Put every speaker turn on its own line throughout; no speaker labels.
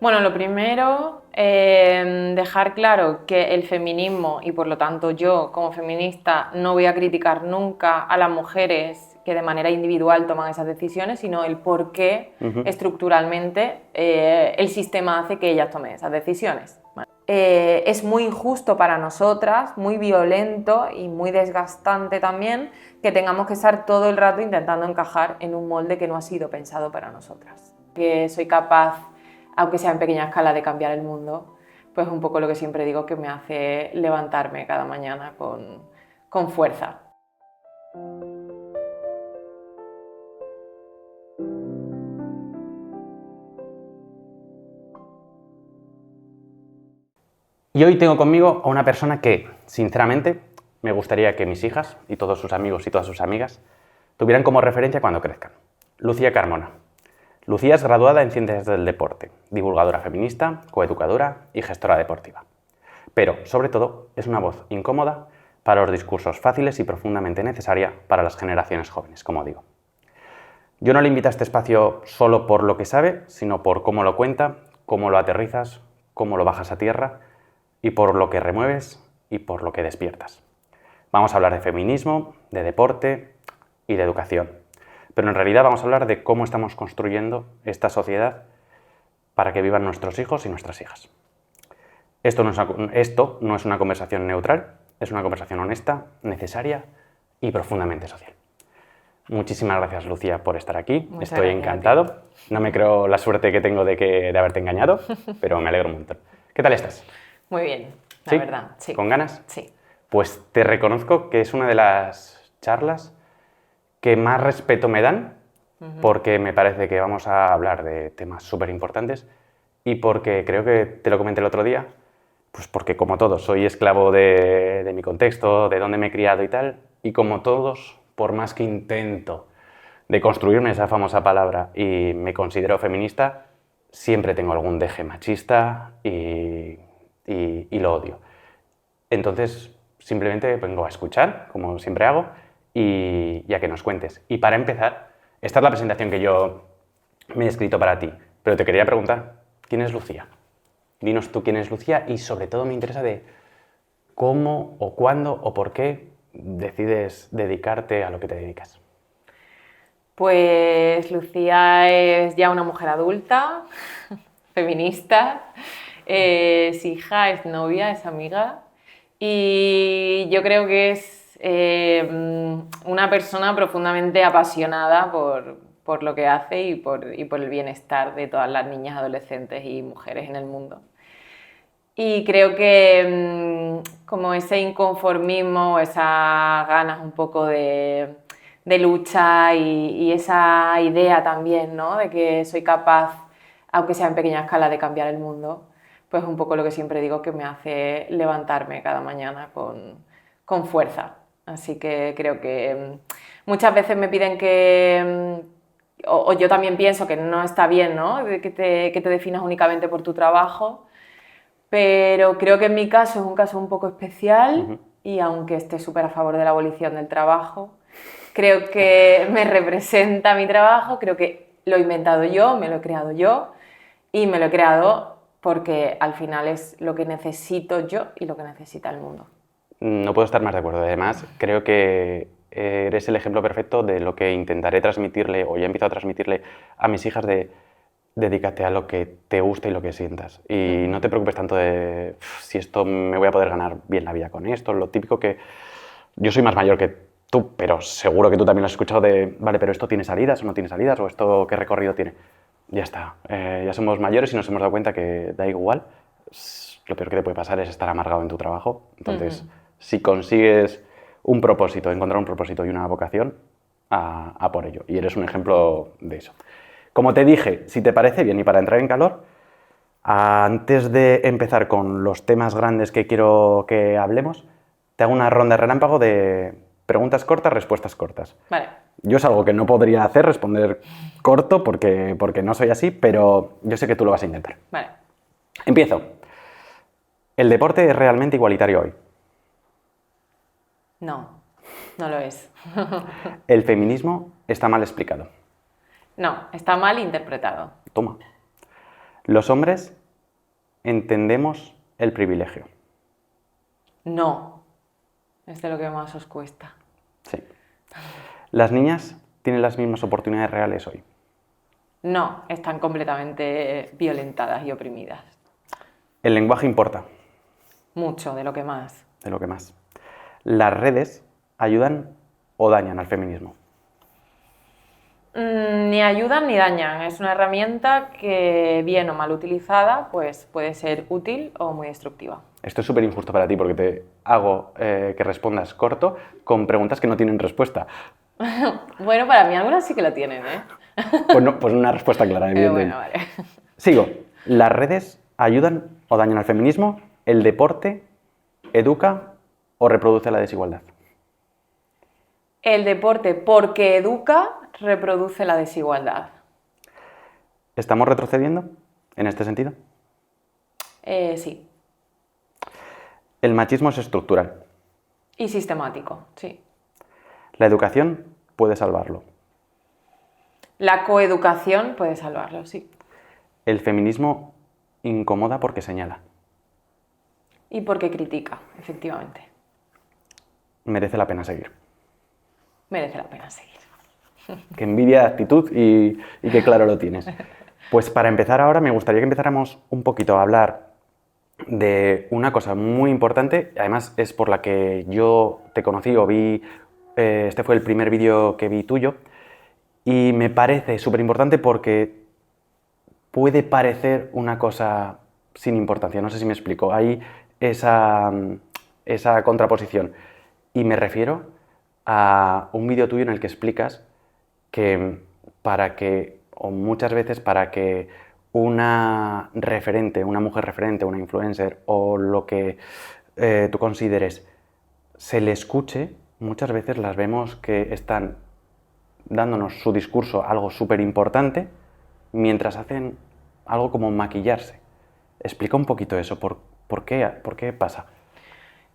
Bueno, lo primero, dejar claro que el feminismo y por lo tanto yo como feminista no voy a criticar nunca a las mujeres que de manera individual toman esas decisiones, sino el por qué
Ujú.
estructuralmente el sistema hace que ellas tomen esas decisiones. Es muy injusto para nosotras, muy violento y muy desgastante también que tengamos que estar todo el rato intentando encajar en un molde que no ha sido pensado para nosotras. Que soy capaz, aunque sea en pequeña escala, de cambiar el mundo, pues un poco lo que siempre digo que me hace levantarme cada mañana con fuerza.
Y hoy tengo conmigo a una persona que, sinceramente, me gustaría que mis hijas y todos sus amigos y todas sus amigas tuvieran como referencia cuando crezcan. Lucía Carmona. Lucía es graduada en Ciencias del Deporte, divulgadora feminista, coeducadora y gestora deportiva. Pero, sobre todo, es una voz incómoda para los discursos fáciles y profundamente necesaria para las generaciones jóvenes, como digo. Yo no le invito a este espacio solo por lo que sabe, sino por cómo lo cuenta, cómo lo aterrizas, cómo lo bajas a tierra y por lo que remueves y por lo que despiertas. Vamos a hablar de feminismo, de deporte y de educación. Pero en realidad vamos a hablar de cómo estamos construyendo esta sociedad para que vivan nuestros hijos y nuestras hijas. Esto no es una conversación neutral, es una conversación honesta, necesaria y profundamente social. Muchísimas gracias, Lucía, por estar aquí.
Muchas
Estoy
gracias a ti.
encantado. No me creo la suerte que tengo de haberte engañado, pero me alegro un montón. ¿Qué tal estás?
Muy bien, la
¿Sí?
verdad, sí.
¿Con ganas?
Sí.
Pues te reconozco que es una de las charlas que más respeto me dan, porque me parece que vamos a hablar de temas súper importantes y porque creo que te lo comenté el otro día, pues porque como todos soy esclavo de mi contexto, de dónde me he criado y tal, y como todos, por más que intento de construirme esa famosa palabra y me considero feminista, siempre tengo algún deje machista y lo odio. Entonces, simplemente vengo a escuchar, como siempre hago, y a que nos cuentes. Y para empezar, esta es la presentación que yo me he escrito para ti, pero te quería preguntar, ¿quién es Lucía? Dinos tú quién es Lucía y sobre todo me interesa de cómo o cuándo o por qué decides dedicarte a lo que te dedicas.
Pues Lucía es ya una mujer adulta, feminista, es hija, es novia, es amiga y yo creo que es una persona profundamente apasionada por lo que hace y por el bienestar de todas las niñas, adolescentes y mujeres en el mundo. Y creo que como ese inconformismo, esas ganas un poco de lucha y esa idea también, ¿no? De que soy capaz, aunque sea en pequeña escala, de cambiar el mundo, pues un poco lo que siempre digo que me hace levantarme cada mañana con fuerza. Así que creo que muchas veces me piden o yo también pienso que no está bien, ¿no? Que te definas únicamente por tu trabajo, pero creo que en mi caso es un caso un poco especial y aunque esté súper a favor de la abolición del trabajo, creo que me representa mi trabajo, creo que lo he inventado yo, me lo he creado yo y me lo he creado porque al final es lo que necesito yo y lo que necesita el mundo.
No puedo estar más de acuerdo. Además, creo que eres el ejemplo perfecto de lo que intentaré transmitirle, o ya he empezado a transmitirle a mis hijas de dedícate a lo que te gusta y lo que sientas. Y no te preocupes tanto de si esto me voy a poder ganar bien la vida con esto, lo típico que yo soy más mayor que tú, pero seguro que tú también lo has escuchado de, vale, pero esto tiene salidas o no tiene salidas, o esto qué recorrido tiene. Ya está, ya somos mayores y nos hemos dado cuenta que da igual. Lo peor que te puede pasar es estar amargado en tu trabajo. Entonces, si consigues un propósito, encontrar un propósito y una vocación, a por ello. Y eres un ejemplo de eso. Como te dije, si te parece bien y para entrar en calor, antes de empezar con los temas grandes que quiero que hablemos, te hago una ronda de relámpago de preguntas cortas, respuestas cortas.
Vale.
Yo es algo que no podría hacer, responder corto, porque no soy así, pero yo sé que tú lo vas a intentar.
Vale.
Empiezo. ¿El deporte es realmente igualitario hoy?
No, no lo es.
¿El feminismo está mal explicado?
No, está mal interpretado.
Toma. Los hombres entendemos el privilegio.
No, es de lo que más os cuesta.
Sí. Las niñas tienen las mismas oportunidades reales hoy.
No, están completamente violentadas y oprimidas.
El lenguaje importa,
Mucho, de lo que más.
de lo que más. Las redes ayudan o dañan al feminismo.
Ni ayudan ni dañan. Es una herramienta que, bien o mal utilizada, pues puede ser útil o muy destructiva.
Esto es súper injusto para ti porque te hago que respondas corto con preguntas que no tienen respuesta.
Bueno, para mí algunas sí que lo tienen, ¿eh?
Pues, no, pues una respuesta clara,
Pero
evidentemente.
bueno, vale.
Sigo. ¿Las redes ayudan o dañan al feminismo? ¿El deporte educa o reproduce la desigualdad?
El deporte, porque educa, reproduce la desigualdad.
¿Estamos retrocediendo en este sentido?
Sí.
El machismo es estructural.
Y sistemático, sí.
La educación puede salvarlo.
La coeducación puede salvarlo, sí.
El feminismo incomoda porque señala.
Y porque critica, efectivamente.
Merece la pena seguir.
Merece la pena seguir.
Qué envidia de actitud y qué claro lo tienes. Pues para empezar ahora me gustaría que empezáramos un poquito a hablar de una cosa muy importante, además es por la que yo te conocí o vi, este fue el primer vídeo que vi tuyo, y me parece súper importante porque puede parecer una cosa sin importancia, no sé si me explico, hay esa contraposición. Y me refiero a un vídeo tuyo en el que explicas que o muchas veces para que una referente, una mujer referente, una influencer o lo que tú consideres se le escuche, muchas veces las vemos que están dándonos su discurso, algo súper importante, mientras hacen algo como maquillarse. Explica un poquito eso, ¿por qué pasa?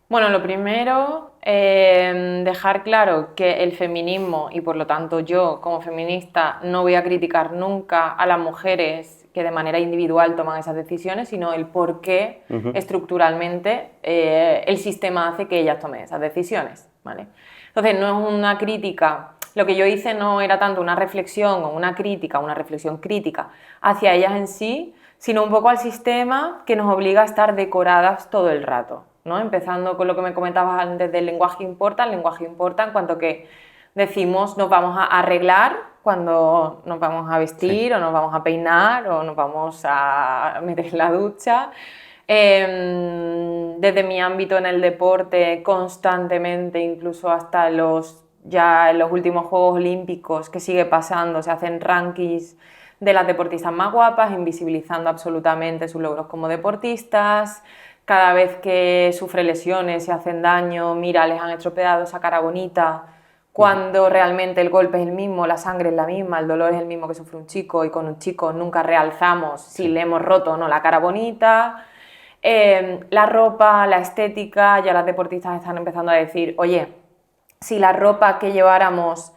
Bueno, lo primero, dejar claro que el feminismo, y por lo tanto yo como feminista, no voy a criticar nunca a las mujeres que de manera individual toman esas decisiones, sino el por qué estructuralmente el sistema hace que ellas tomen esas decisiones, ¿vale? Entonces, no es una crítica, lo que yo hice no era tanto una reflexión o una crítica, una reflexión crítica hacia ellas en sí, sino un poco al sistema que nos obliga a estar decoradas todo el rato, ¿no? Empezando con lo que me comentabas antes del lenguaje importa, el lenguaje importa en cuanto que decimos nos vamos a arreglar cuando nos vamos a vestir, sí, o nos vamos a peinar o nos vamos a meter en la ducha. Desde mi ámbito en el deporte constantemente, incluso hasta ya en los últimos Juegos Olímpicos, que sigue pasando, se hacen rankings de las deportistas más guapas, invisibilizando absolutamente sus logros como deportistas. Cada vez que sufre lesiones y hacen daño, mira, les han estropeado esa cara bonita, cuando realmente el golpe es el mismo, la sangre es la misma, el dolor es el mismo que sufre un chico, y con un chico nunca realzamos si le hemos roto o no la cara bonita. La ropa, la estética, ya las deportistas están empezando a decir, oye, si la ropa que lleváramos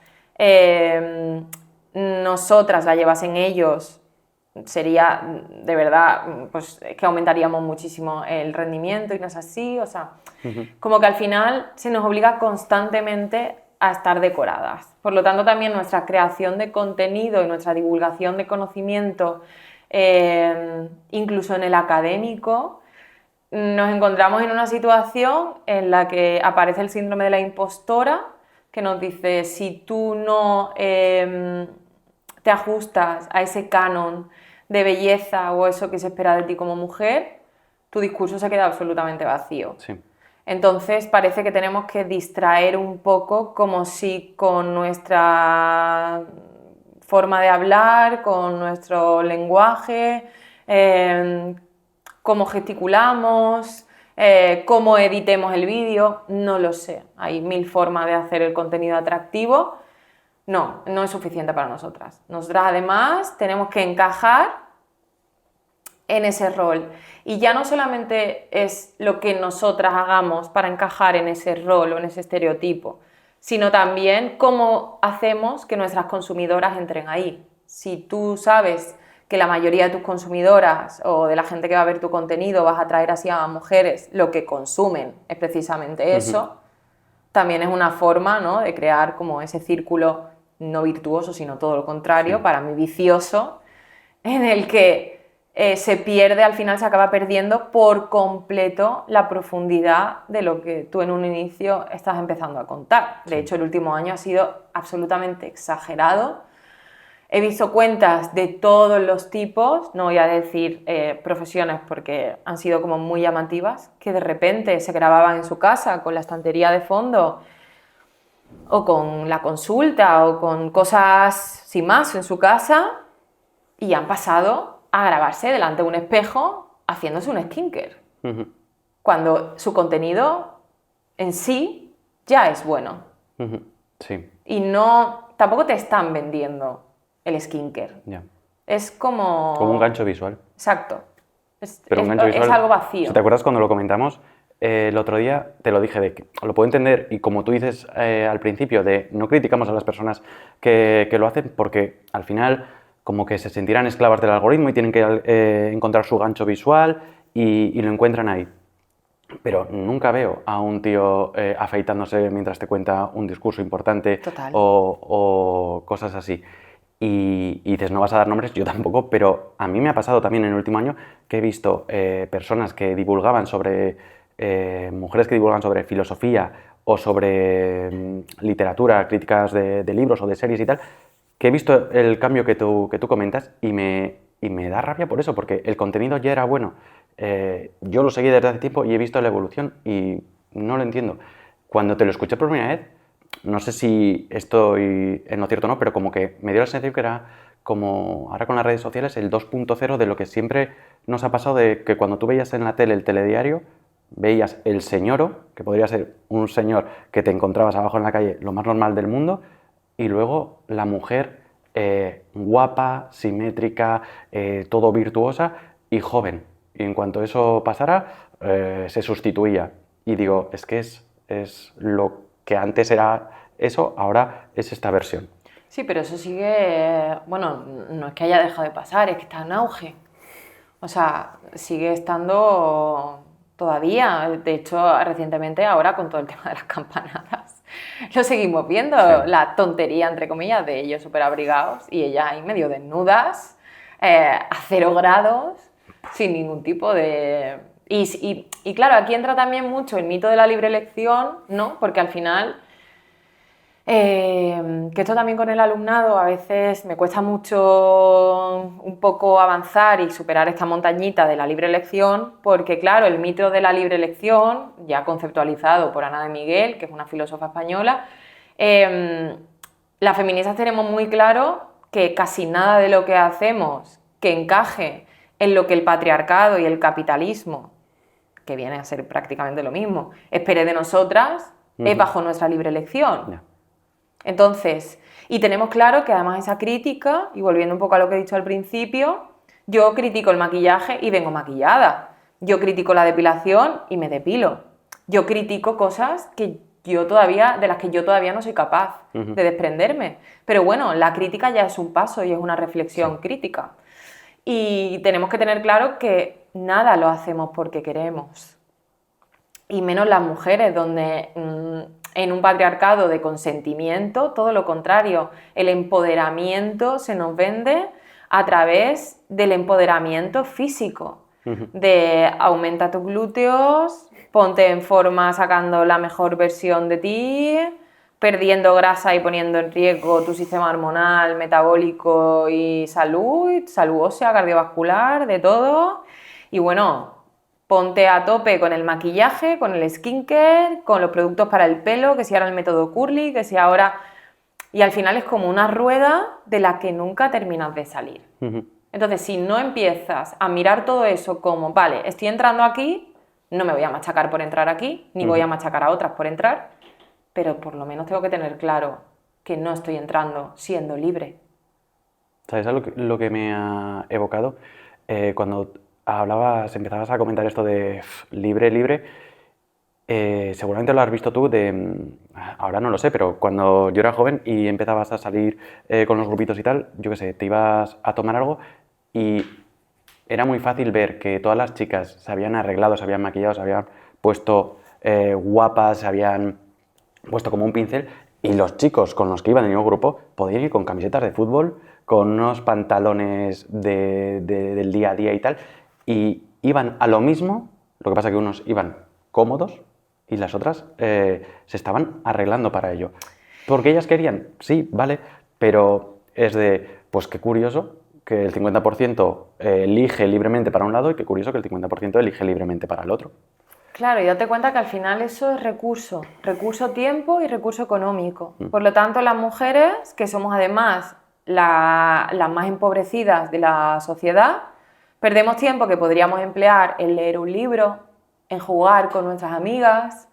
nosotras la llevasen ellos, sería de verdad, pues que aumentaríamos muchísimo el rendimiento y no es así, o sea, como que al final se nos obliga constantemente a estar decoradas. Por lo tanto, también nuestra creación de contenido y nuestra divulgación de conocimiento, incluso en el académico, nos encontramos en una situación en la que aparece el síndrome de la impostora, que nos dice, si tú no te ajustas a ese canon de belleza o eso que se espera de ti como mujer, tu discurso se queda absolutamente vacío.
Sí.
Entonces parece que tenemos que distraer un poco, como si con nuestra forma de hablar, con nuestro lenguaje, cómo gesticulamos, cómo editemos el vídeo, no lo sé. Hay mil formas de hacer el contenido atractivo. No, no es suficiente para nosotras. Nosotras además tenemos que encajar en ese rol. Y ya no solamente es lo que nosotras hagamos para encajar en ese rol o en ese estereotipo, sino también cómo hacemos que nuestras consumidoras entren ahí. Si tú sabes que la mayoría de tus consumidoras o de la gente que va a ver tu contenido vas a atraer así a mujeres, lo que consumen es precisamente eso, también es una forma, ¿no?, de crear como ese círculo no virtuoso, sino todo lo contrario, para mí vicioso, en el que se pierde, al final se acaba perdiendo por completo la profundidad de lo que tú en un inicio estás empezando a contar. De hecho, el último año ha sido absolutamente exagerado. He visto cuentas de todos los tipos, no voy a decir profesiones porque han sido como muy llamativas, que de repente se grababan en su casa con la estantería de fondo o con la consulta o con cosas sin más en su casa y han pasado a grabarse delante de un espejo haciéndose un skincare. Cuando su contenido en sí ya es bueno.
Sí.
Y no, tampoco te están vendiendo el skincare.
Ya.
Es como...
Como un gancho visual.
Exacto.
Pero un gancho visual,
es algo vacío.
Si te acuerdas cuando lo comentamos, el otro día te lo dije, de que lo puedo entender y como tú dices al principio, de no criticamos a las personas que lo hacen porque al final como que se sentirán esclavas del algoritmo y tienen que encontrar su gancho visual y lo encuentran ahí. Pero nunca veo a un tío afeitándose mientras te cuenta un discurso importante.
Total.
O cosas así. Y dices, no vas a dar nombres, yo tampoco, pero a mí me ha pasado también en el último año que he visto personas que divulgaban sobre, mujeres que divulgan sobre filosofía o sobre literatura, críticas de libros o de series y tal, que he visto el cambio que tú comentas y me da rabia por eso, porque el contenido ya era bueno. Yo lo seguí desde hace tiempo y he visto la evolución y no lo entiendo. Cuando te lo escuché por primera vez, no sé si estoy en lo cierto o no, pero como que me dio la sensación que era como ahora con las redes sociales el 2.0 de lo que siempre nos ha pasado, de que cuando tú veías en la tele el telediario, veías el señoro, que podría ser un señor que te encontrabas abajo en la calle, lo más normal del mundo, y luego la mujer guapa, simétrica, todo virtuosa y joven. Y en cuanto eso pasara, se sustituía. Y digo, es que es lo que antes era eso, ahora es esta versión.
Sí, pero eso sigue, bueno, no es que haya dejado de pasar, es que está en auge. O sea, sigue estando todavía. De hecho, recientemente, ahora con todo el tema de las campanadas, lo seguimos viendo, la tontería, entre comillas, de ellos súper abrigados y ellas ahí medio desnudas, a 0 grados, sin ningún tipo de... Y claro, aquí entra también mucho el mito de la libre elección, ¿no? Porque al final... que esto también con el alumnado a veces me cuesta mucho un poco avanzar y superar esta montañita de la libre elección, porque claro, el mito de la libre elección, ya conceptualizado por Ana de Miguel, que es una filósofa española, las feministas tenemos muy claro que casi nada de lo que hacemos que encaje en lo que el patriarcado y el capitalismo, que viene a ser prácticamente lo mismo, espere de nosotras, es bajo nuestra libre elección.
Yeah.
Entonces, y tenemos claro que además esa crítica, y volviendo un poco a lo que he dicho al principio, yo critico el maquillaje y vengo maquillada. Yo critico la depilación y me depilo. Yo critico cosas de las que yo todavía no soy capaz de desprenderme. Pero bueno, la crítica ya es un paso y es una reflexión crítica. Y tenemos que tener claro que nada lo hacemos porque queremos. Y menos las mujeres, donde... en un patriarcado de consentimiento, todo lo contrario, el empoderamiento se nos vende a través del empoderamiento físico, de aumenta tus glúteos, ponte en forma sacando la mejor versión de ti, perdiendo grasa y poniendo en riesgo tu sistema hormonal, metabólico y salud ósea, cardiovascular, de todo. Y bueno, ponte a tope con el maquillaje, con el skincare, con los productos para el pelo, que si ahora el método curly, que si ahora... Y al final es como una rueda de la que nunca terminas de salir. Entonces, si no empiezas a mirar todo eso como, vale, estoy entrando aquí, no me voy a machacar por entrar aquí, ni voy a machacar a otras por entrar, pero por lo menos tengo que tener claro que no estoy entrando siendo libre.
¿Sabes lo que me ha evocado? Cuando empezabas a comentar esto de libre, seguramente lo has visto tú, ahora no lo sé, pero cuando yo era joven y empezabas a salir con los grupitos y tal, yo qué sé, te ibas a tomar algo y era muy fácil ver que todas las chicas se habían arreglado, se habían maquillado, se habían puesto guapas, se habían puesto como un pincel, y los chicos con los que iban en el mismo grupo podían ir con camisetas de fútbol, con unos pantalones del día a día y tal, y iban a lo mismo, lo que pasa que unos iban cómodos y las otras se estaban arreglando para ello. Porque ellas querían, sí, vale, pero es de, pues qué curioso que el 50% elige libremente para un lado y qué curioso que el 50% elige libremente para el otro.
Claro, y date cuenta que al final eso es recurso tiempo y recurso económico. Por lo tanto, las mujeres, que somos además las más empobrecidas de la sociedad, perdemos tiempo que podríamos emplear en leer un libro, en jugar con nuestras amigas,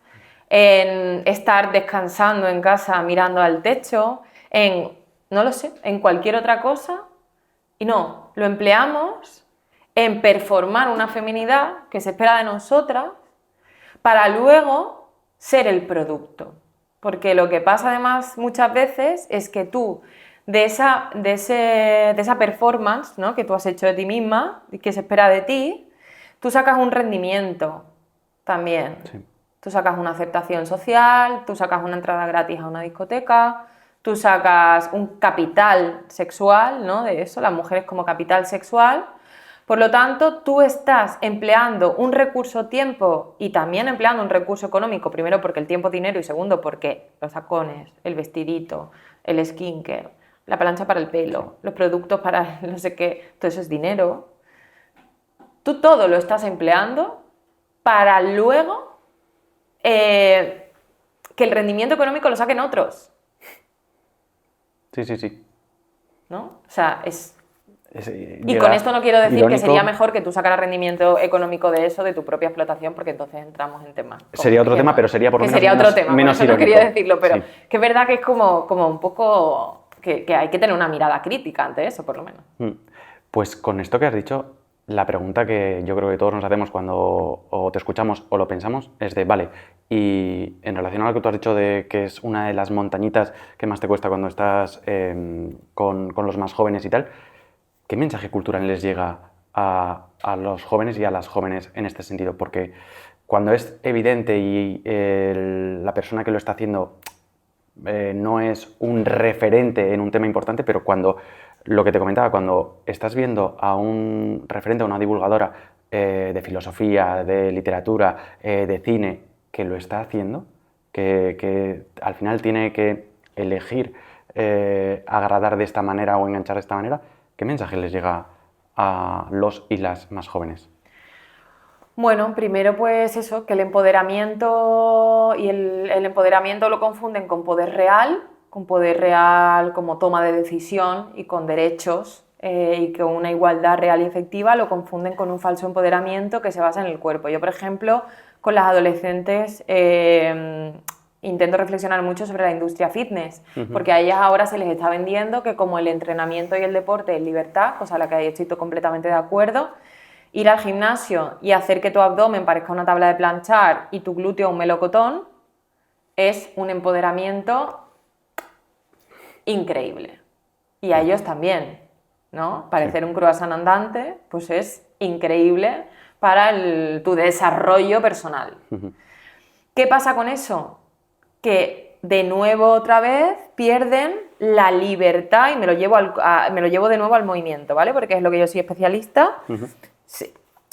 en estar descansando en casa mirando al techo, en, no lo sé, en cualquier otra cosa, y no, lo empleamos en performar una feminidad que se espera de nosotras para luego ser el producto. Porque lo que pasa además muchas veces es que tú, de esa performance, ¿no?, que tú has hecho de ti misma y que se espera de ti, tú sacas un rendimiento también.
Sí.
Tú sacas una aceptación social, tú sacas una entrada gratis a una discoteca, tú sacas un capital sexual, ¿no?, de eso, las mujeres como capital sexual. Por lo tanto, tú estás empleando un recurso tiempo y también empleando un recurso económico, primero porque el tiempo es dinero y segundo porque los tacones, el vestidito, el skincare, la plancha para el pelo, los productos para no sé qué, todo eso es dinero. Tú todo lo estás empleando para luego que el rendimiento económico lo saquen otros.
Sí, sí, sí.
¿No? O sea, y
Llega
con esto no quiero decir
irónico.
que sería mejor que tú sacaras rendimiento económico de eso, de tu propia explotación, porque entonces entramos en temas.
Sería otro tema, pero sería por lo menos menos
por eso no
irónico.
quería decirlo, pero
Sí.
que es verdad que es como un poco que hay que tener una mirada crítica ante eso, por lo menos.
Pues con esto que has dicho, la pregunta que yo creo que todos nos hacemos cuando o te escuchamos o lo pensamos es de, vale, y en relación a lo que tú has dicho de que es una de las montañitas que más te cuesta cuando estás con los más jóvenes y tal, ¿qué mensaje cultural les llega a los jóvenes y a las jóvenes en este sentido? Porque cuando es evidente y la persona que lo está haciendo no es un referente en un tema importante, pero cuando, lo que te comentaba, cuando estás viendo a un referente, a una divulgadora de filosofía, de literatura, de cine, que lo está haciendo, que al final tiene que elegir agradar de esta manera o enganchar de esta manera, ¿qué mensaje les llega a los y las más jóvenes?
Bueno, primero pues eso, que el empoderamiento y el empoderamiento lo confunden con poder real como toma de decisión y con derechos y con una igualdad real y efectiva, lo confunden con un falso empoderamiento que se basa en el cuerpo. Yo, por ejemplo, con las adolescentes intento reflexionar mucho sobre la industria fitness, porque a ellas ahora se les está vendiendo que como el entrenamiento y el deporte es libertad, cosa a la que estoy completamente de acuerdo. Ir al gimnasio y hacer que tu abdomen parezca una tabla de planchar y tu glúteo un melocotón es un empoderamiento increíble. Y a ellos también, ¿no? Parecer un croissant andante, pues es increíble para tu desarrollo personal. ¿Qué pasa con eso? Que de nuevo otra vez pierden la libertad y me lo llevo de nuevo al movimiento, ¿vale? Porque es lo que yo soy especialista.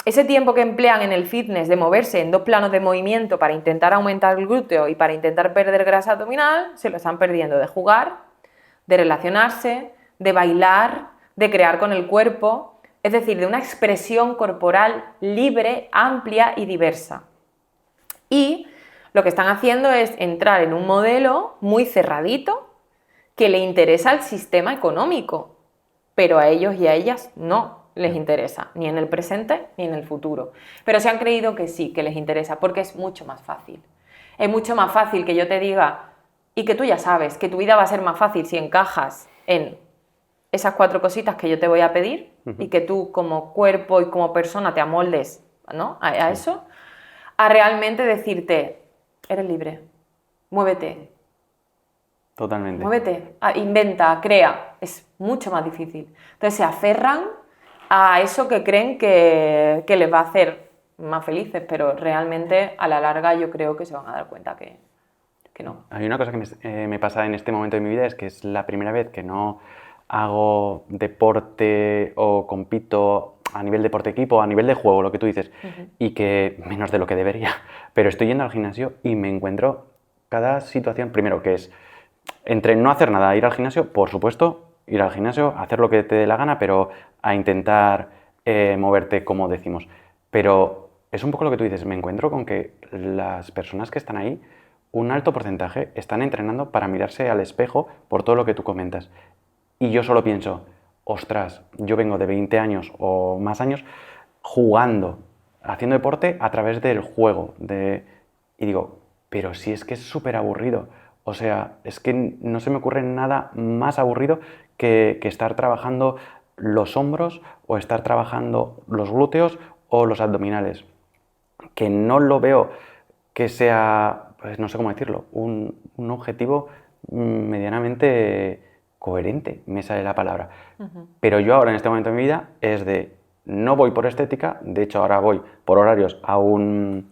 Ese tiempo que emplean en el fitness de moverse en dos planos de movimiento para intentar aumentar el glúteo y para intentar perder grasa abdominal, se lo están perdiendo de jugar, de relacionarse, de bailar, de crear con el cuerpo, es decir, de una expresión corporal libre, amplia y diversa. Y lo que están haciendo es entrar en un modelo muy cerradito que le interesa al sistema económico, pero a ellos y a ellas no les interesa, ni en el presente ni en el futuro. Pero se han creído que sí, que les interesa, porque es mucho más fácil. Es mucho más fácil que yo te diga, y que tú ya sabes, que tu vida va a ser más fácil si encajas en esas 4 cositas que yo te voy a pedir y que tú como cuerpo y como persona te amoldes, ¿no?, a eso, a realmente decirte, eres libre, muévete.
Totalmente.
Muévete, inventa, crea. Es mucho más difícil. Entonces se aferran a eso que creen que les va a hacer más felices, pero realmente a la larga yo creo que se van a dar cuenta que no.
Hay una cosa que me pasa en este momento de mi vida, es que es la primera vez que no hago deporte o compito a nivel deporte equipo, a nivel de juego, lo que tú dices, y que menos de lo que debería, pero estoy yendo al gimnasio y me encuentro cada situación, primero que es entre no hacer nada, ir al gimnasio, por supuesto, ir al gimnasio, hacer lo que te dé la gana, pero a intentar moverte como decimos. Pero es un poco lo que tú dices, me encuentro con que las personas que están ahí, un alto porcentaje, están entrenando para mirarse al espejo por todo lo que tú comentas. Y yo solo pienso, ostras, yo vengo de 20 años o más años jugando, haciendo deporte a través del juego. Y digo, pero si es que es súper aburrido. O sea, es que no se me ocurre nada más aburrido que estar trabajando los hombros o estar trabajando los glúteos o los abdominales. Que no lo veo que sea, pues no sé cómo decirlo, un objetivo medianamente coherente, me sale la palabra. Pero yo ahora en este momento de mi vida es de, no voy por estética, de hecho ahora voy por horarios a un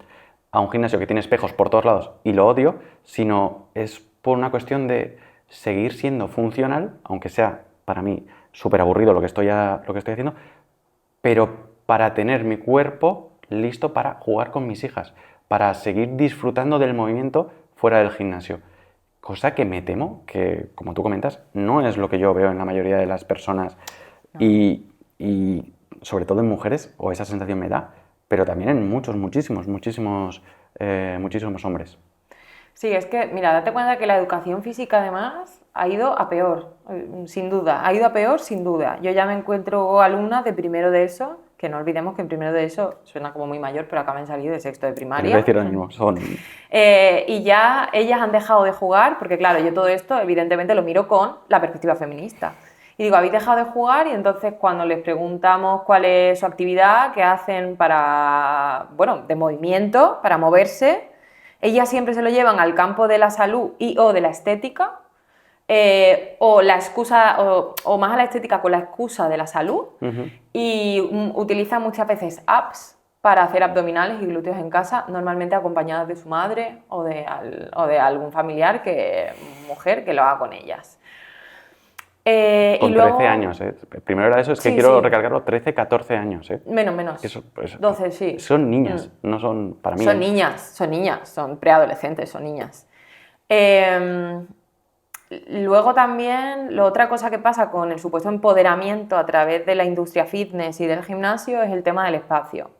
gimnasio que tiene espejos por todos lados y lo odio, sino es por una cuestión de seguir siendo funcional, aunque sea para mí súper aburrido lo que estoy haciendo, pero para tener mi cuerpo listo para jugar con mis hijas, para seguir disfrutando del movimiento fuera del gimnasio. Cosa que me temo que, como tú comentas, no es lo que yo veo en la mayoría de las personas no. y sobre todo en mujeres, o esa sensación me da, pero también en muchísimos hombres.
Sí, es que, mira, date cuenta que la educación física además ha ido a peor, sin duda, ha ido a peor sin duda. Yo ya me encuentro alumnas de primero de ESO, que no olvidemos que en primero de ESO suena como muy mayor, pero acaban de salir de sexto de primaria.
Te voy a decir lo mismo, son...
y ya ellas han dejado de jugar, porque claro, yo todo esto evidentemente lo miro con la perspectiva feminista. Y digo, habéis dejado de jugar, y entonces cuando les preguntamos cuál es su actividad, qué hacen para, bueno, de movimiento, para moverse, ellas siempre se lo llevan al campo de la salud o de la estética, o la excusa, o más a la estética con la excusa de la salud, y utilizan muchas veces apps para hacer abdominales y glúteos en casa, normalmente acompañadas de su madre o de algún familiar, mujer, que lo haga con ellas.
Con
y luego,
13 años, ¿eh? Primero era eso, es que quiero recalcarlo, 13, 14 años, ¿eh?
Menos.
Eso, pues,
12, sí.
Son niñas, no son para mí.
Son niñas, son preadolescentes, son niñas. Luego también, otra cosa que pasa con el supuesto empoderamiento a través de la industria fitness y del gimnasio es el tema del espacio.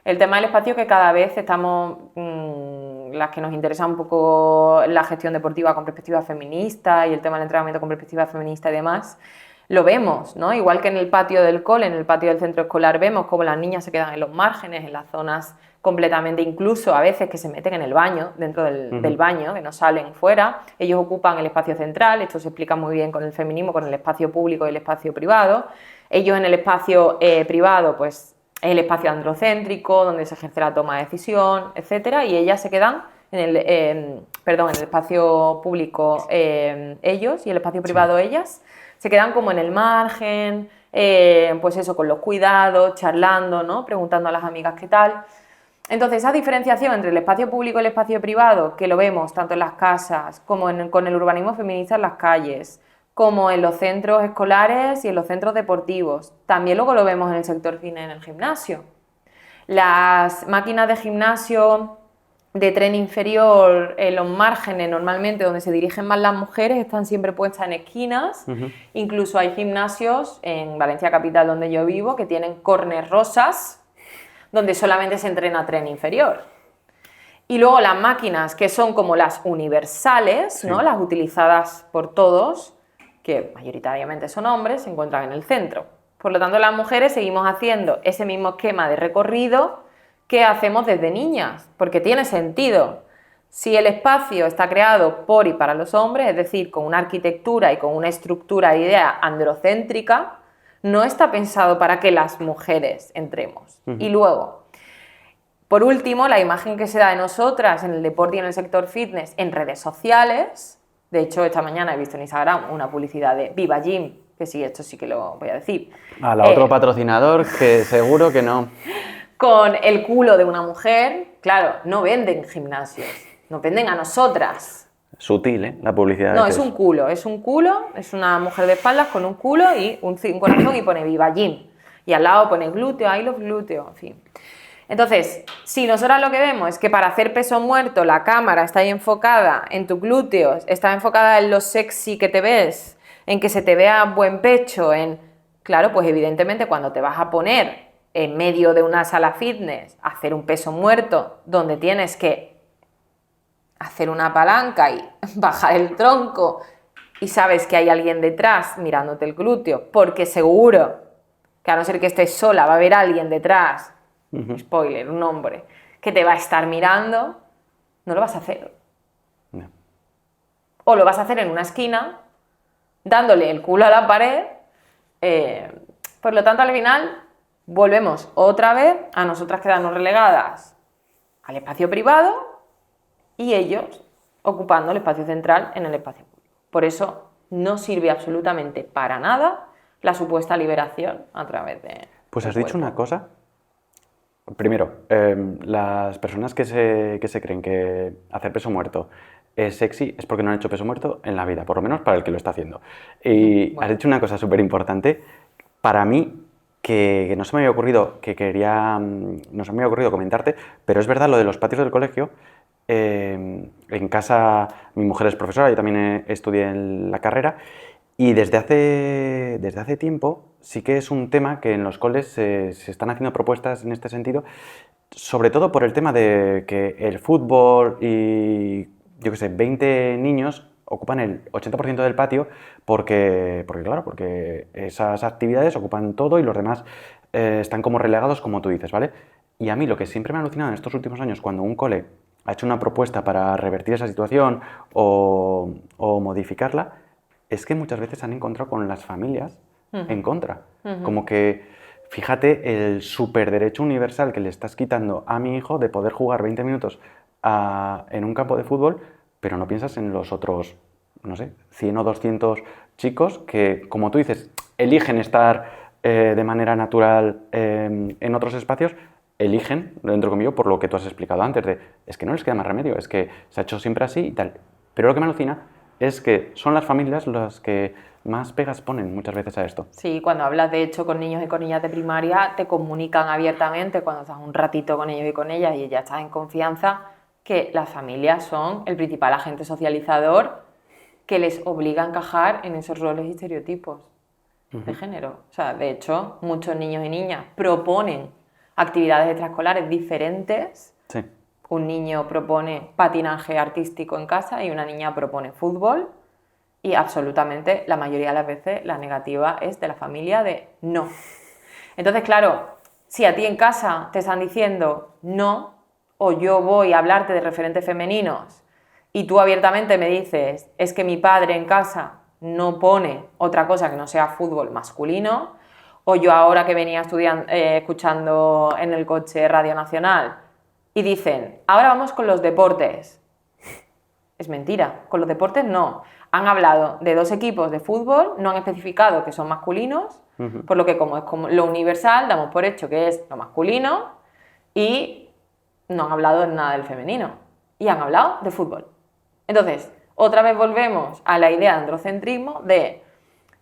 El tema del espacio, que cada vez estamos, las que nos interesa un poco la gestión deportiva con perspectiva feminista y el tema del entrenamiento con perspectiva feminista y demás, lo vemos, ¿no? Igual que en el patio del cole, en el patio del centro escolar, vemos cómo las niñas se quedan en los márgenes, en las zonas completamente, incluso a veces que se meten en el baño, dentro del baño, que no salen fuera. Ellos ocupan el espacio central, esto se explica muy bien con el feminismo, con el espacio público y el espacio privado. Ellos en el espacio privado, pues es el espacio androcéntrico, donde se ejerce la toma de decisión, etcétera, y ellas se quedan en el espacio público ellos, y el espacio privado ellas, se quedan como en el margen, pues eso, con los cuidados, charlando, ¿no? Preguntando a las amigas qué tal. Entonces, esa diferenciación entre el espacio público y el espacio privado, que lo vemos tanto en las casas como con el urbanismo feminista en las calles, como en los centros escolares y en los centros deportivos. También luego lo vemos en el sector fitness, en el gimnasio. Las máquinas de gimnasio de tren inferior, en los márgenes normalmente donde se dirigen más las mujeres, están siempre puestas en esquinas. Incluso hay gimnasios en Valencia capital, donde yo vivo, que tienen corners rosas, donde solamente se entrena tren inferior. Y luego las máquinas que son como las universales, ¿no? Las utilizadas por todos, que mayoritariamente son hombres, se encuentran en el centro. Por lo tanto, las mujeres seguimos haciendo ese mismo esquema de recorrido que hacemos desde niñas, porque tiene sentido. Si el espacio está creado por y para los hombres, es decir, con una arquitectura y con una estructura de idea androcéntrica, no está pensado para que las mujeres entremos. Y luego, por último, la imagen que se da de nosotras en el deporte y en el sector fitness en redes sociales. De hecho, esta mañana he visto en Instagram una publicidad de Viva Gym, que sí, esto sí que lo voy a decir.
A la otro patrocinador que seguro que no.
Con el culo de una mujer, claro, no venden gimnasios, nos venden a nosotras.
Sutil, ¿eh? La publicidad.
No, es un culo, es una mujer de espaldas con un culo y un corazón y pone Viva Gym. Y al lado pone glúteo, I love glúteo, en fin. Entonces, si nosotras lo que vemos es que para hacer peso muerto la cámara está ahí enfocada en tus glúteos, está enfocada en lo sexy que te ves, en que se te vea buen pecho, claro, pues evidentemente cuando te vas a poner en medio de una sala fitness a hacer un peso muerto donde tienes que hacer una palanca y bajar el tronco y sabes que hay alguien detrás mirándote el glúteo, porque seguro que a no ser que estés sola va a haber alguien detrás, spoiler, un hombre, que te va a estar mirando, no lo vas a hacer.
No.
O lo vas a hacer en una esquina, dándole el culo a la pared. Por lo tanto, al final, volvemos otra vez a nosotras quedarnos relegadas al espacio privado y ellos ocupando el espacio central en el espacio público. Por eso no sirve absolutamente para nada la supuesta liberación a través de...
Pues has dicho una cosa. Primero, las personas que se creen que hacer peso muerto es sexy es porque no han hecho peso muerto en la vida, por lo menos para el que lo está haciendo. Y has dicho una cosa súper importante para mí que no se me había ocurrido, no se me había ocurrido comentarte, pero es verdad lo de los patios del colegio. En casa mi mujer es profesora, yo también estudié en la carrera y desde hace tiempo sí que es un tema que en los coles se están haciendo propuestas en este sentido, sobre todo por el tema de que el fútbol y, yo qué sé, 20 niños ocupan el 80% del patio porque esas actividades ocupan todo y los demás están como relegados, como tú dices, ¿vale? Y a mí lo que siempre me ha alucinado en estos últimos años, cuando un cole ha hecho una propuesta para revertir esa situación o modificarla, es que muchas veces han encontrado con las familias en contra. Como que, fíjate, el superderecho universal que le estás quitando a mi hijo de poder jugar 20 minutos en un campo de fútbol, pero no piensas en los otros, no sé, 100 o 200 chicos que, como tú dices, eligen estar de manera natural en otros espacios, eligen, dentro conmigo, por lo que tú has explicado antes, es que no les queda más remedio, es que se ha hecho siempre así y tal. Pero lo que me alucina es que son las familias las que más pegas ponen muchas veces a esto.
Sí, cuando hablas de hecho con niños y con niñas de primaria, te comunican abiertamente cuando estás un ratito con ellos y con ellas y ya estás en confianza, que las familias son el principal agente socializador que les obliga a encajar en esos roles y estereotipos de género. O sea, de hecho, muchos niños y niñas proponen actividades extraescolares diferentes.
Sí.
Un niño propone patinaje artístico en casa y una niña propone fútbol y absolutamente la mayoría de las veces la negativa es de la familia de no. Entonces, claro, si a ti en casa te están diciendo no o yo voy a hablarte de referentes femeninos y tú abiertamente me dices es que mi padre en casa no pone otra cosa que no sea fútbol masculino, o yo ahora que venía escuchando en el coche Radio Nacional y dicen, ahora vamos con los deportes. Es mentira, con los deportes no. Han hablado de 2 equipos de fútbol, no han especificado que son masculinos, por lo que como es como lo universal, damos por hecho que es lo masculino y no han hablado nada del femenino. Y han hablado de fútbol. Entonces, otra vez volvemos a la idea de androcentrismo de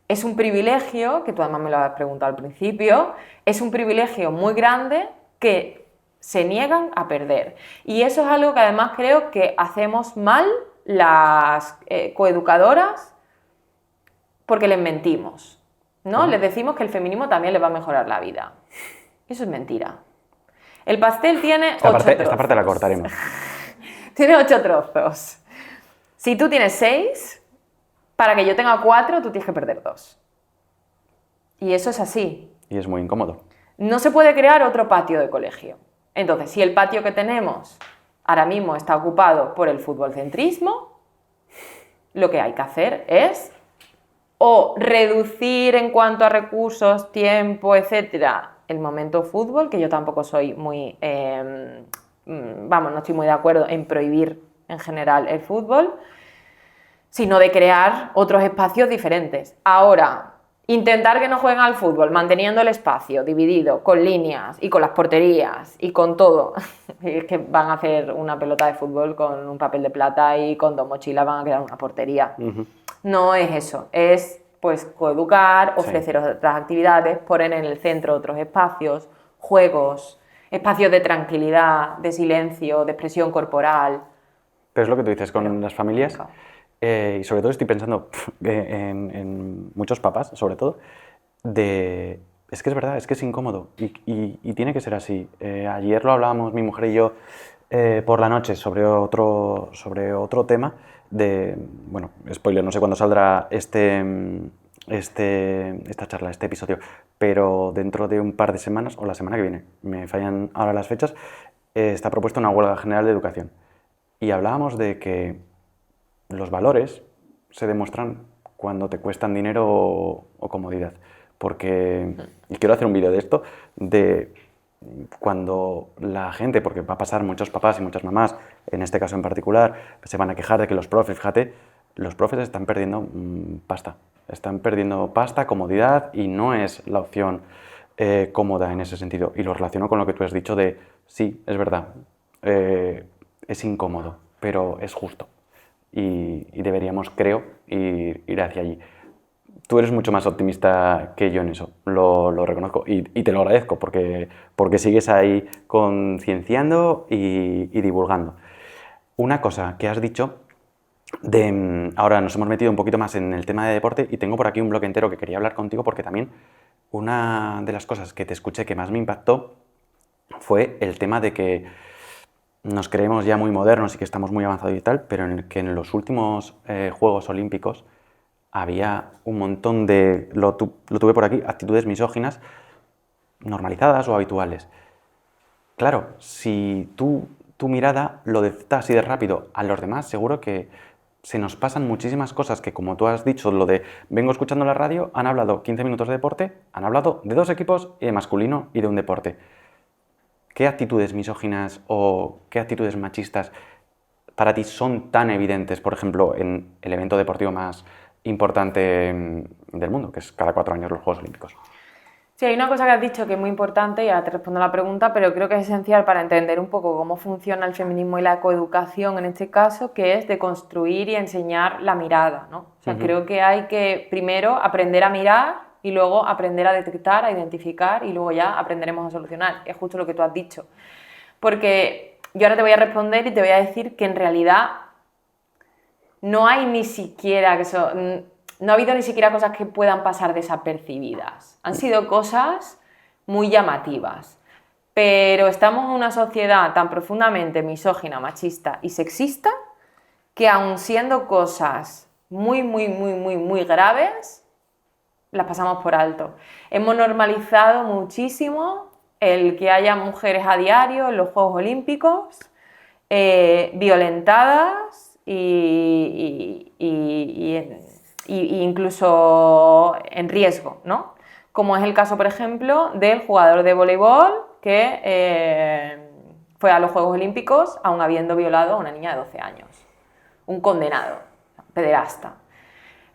es un privilegio, que tú además me lo has preguntado al principio, es un privilegio muy grande que se niegan a perder. Y eso es algo que además creo que hacemos mal las coeducadoras porque les mentimos, ¿no? Les decimos que el feminismo también les va a mejorar la vida. Eso es mentira. El pastel tiene 8 trozos.
Esta parte la cortaremos.
Tiene 8 trozos. Si tú tienes 6, para que yo tenga 4, tú tienes que perder 2. Y eso es así.
Y es muy incómodo.
No se puede crear otro patio de colegio. Entonces, si el patio que tenemos ahora mismo está ocupado por el futbolcentrismo, lo que hay que hacer es o reducir en cuanto a recursos, tiempo, etcétera, el momento fútbol, que yo tampoco soy muy, no estoy muy de acuerdo en prohibir en general el fútbol, sino de crear otros espacios diferentes. Ahora, Intentar que no jueguen al fútbol, manteniendo el espacio dividido, con líneas y con las porterías y con todo. Es que van a hacer una pelota de fútbol con un papel de plata y con 2 mochilas van a crear una portería. No es eso, es pues coeducar, ofrecer otras actividades, poner en el centro otros espacios, juegos, espacios de tranquilidad, de silencio, de expresión corporal.
Pero es lo que tú dices con las familias, y sobre todo estoy pensando en muchos papás, sobre todo, es que es verdad, es que es incómodo y tiene que ser así. Ayer lo hablábamos mi mujer y yo por la noche sobre otro tema bueno, spoiler, no sé cuándo saldrá esta charla, este episodio, pero dentro de un par de semanas, o la semana que viene, me fallan ahora las fechas, está propuesta una huelga general de educación. Y hablábamos de que los valores se demuestran cuando te cuestan dinero o comodidad. Y quiero hacer un vídeo de esto, de cuando la gente, porque va a pasar muchos papás y muchas mamás, en este caso en particular, se van a quejar de que los profes, fíjate, los profes están perdiendo pasta. Están perdiendo pasta, comodidad, y no es la opción cómoda en ese sentido. Y lo relaciono con lo que tú has dicho de, sí, es verdad, es incómodo, pero es justo. Y deberíamos, creo, ir hacia allí. Tú eres mucho más optimista que yo en eso, lo reconozco y te lo agradezco porque sigues ahí concienciando y divulgando. Una cosa que has dicho, ahora nos hemos metido un poquito más en el tema de deporte y tengo por aquí un bloque entero que quería hablar contigo porque también una de las cosas que te escuché que más me impactó fue el tema de que nos creemos ya muy modernos y que estamos muy avanzados y tal, pero que en los últimos Juegos Olímpicos había un montón de, lo tuve por aquí, actitudes misóginas normalizadas o habituales. Claro, si tu mirada lo detecta así de rápido a los demás, seguro que se nos pasan muchísimas cosas que, como tú has dicho, lo de vengo escuchando la radio, han hablado 15 minutos de deporte, han hablado de 2 equipos, de masculino y de un deporte. ¿Qué actitudes misóginas o qué actitudes machistas para ti son tan evidentes, por ejemplo, en el evento deportivo más importante del mundo, que es cada 4 años los Juegos Olímpicos?
Sí, hay una cosa que has dicho que es muy importante y ahora te respondo la pregunta, pero creo que es esencial para entender un poco cómo funciona el feminismo y la coeducación en este caso, que es de construir y enseñar la mirada, ¿no? O sea, creo que hay que primero aprender a mirar y luego aprender a detectar, a identificar y luego ya aprenderemos a solucionar. Es justo lo que tú has dicho. Porque yo ahora te voy a responder y te voy a decir que en realidad no hay ni siquiera no ha habido ni siquiera cosas que puedan pasar desapercibidas. Han sido cosas muy llamativas. Pero estamos en una sociedad tan profundamente misógina, machista y sexista que aun siendo cosas muy, muy, muy, muy, muy graves, las pasamos por alto. Hemos normalizado muchísimo el que haya mujeres a diario en los Juegos Olímpicos, violentadas y incluso en riesgo, ¿no? Como es el caso, por ejemplo, del jugador de voleibol que fue a los Juegos Olímpicos aun habiendo violado a una niña de 12 años. Un condenado, pederasta.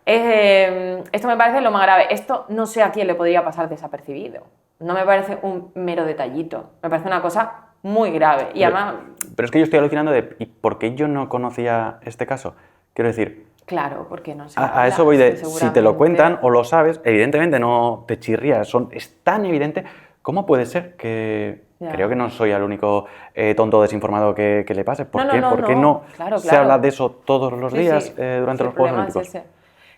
Esto me parece lo más grave. Esto no sé a quién le podría pasar desapercibido. No me parece un mero detallito. Me parece una cosa muy grave. Y además...
Pero es que yo estoy alucinando de ¿y por qué yo no conocía este caso? Quiero decir...
Claro, porque no sé.
A eso voy de, si te lo cuentan o lo sabes, evidentemente no te chirrías, es tan evidente. ¿Cómo puede ser que... Ya. Creo que no soy el único tonto desinformado que le pase. ¿Por qué no claro, se habla de eso todos los días durante los Juegos Olímpicos?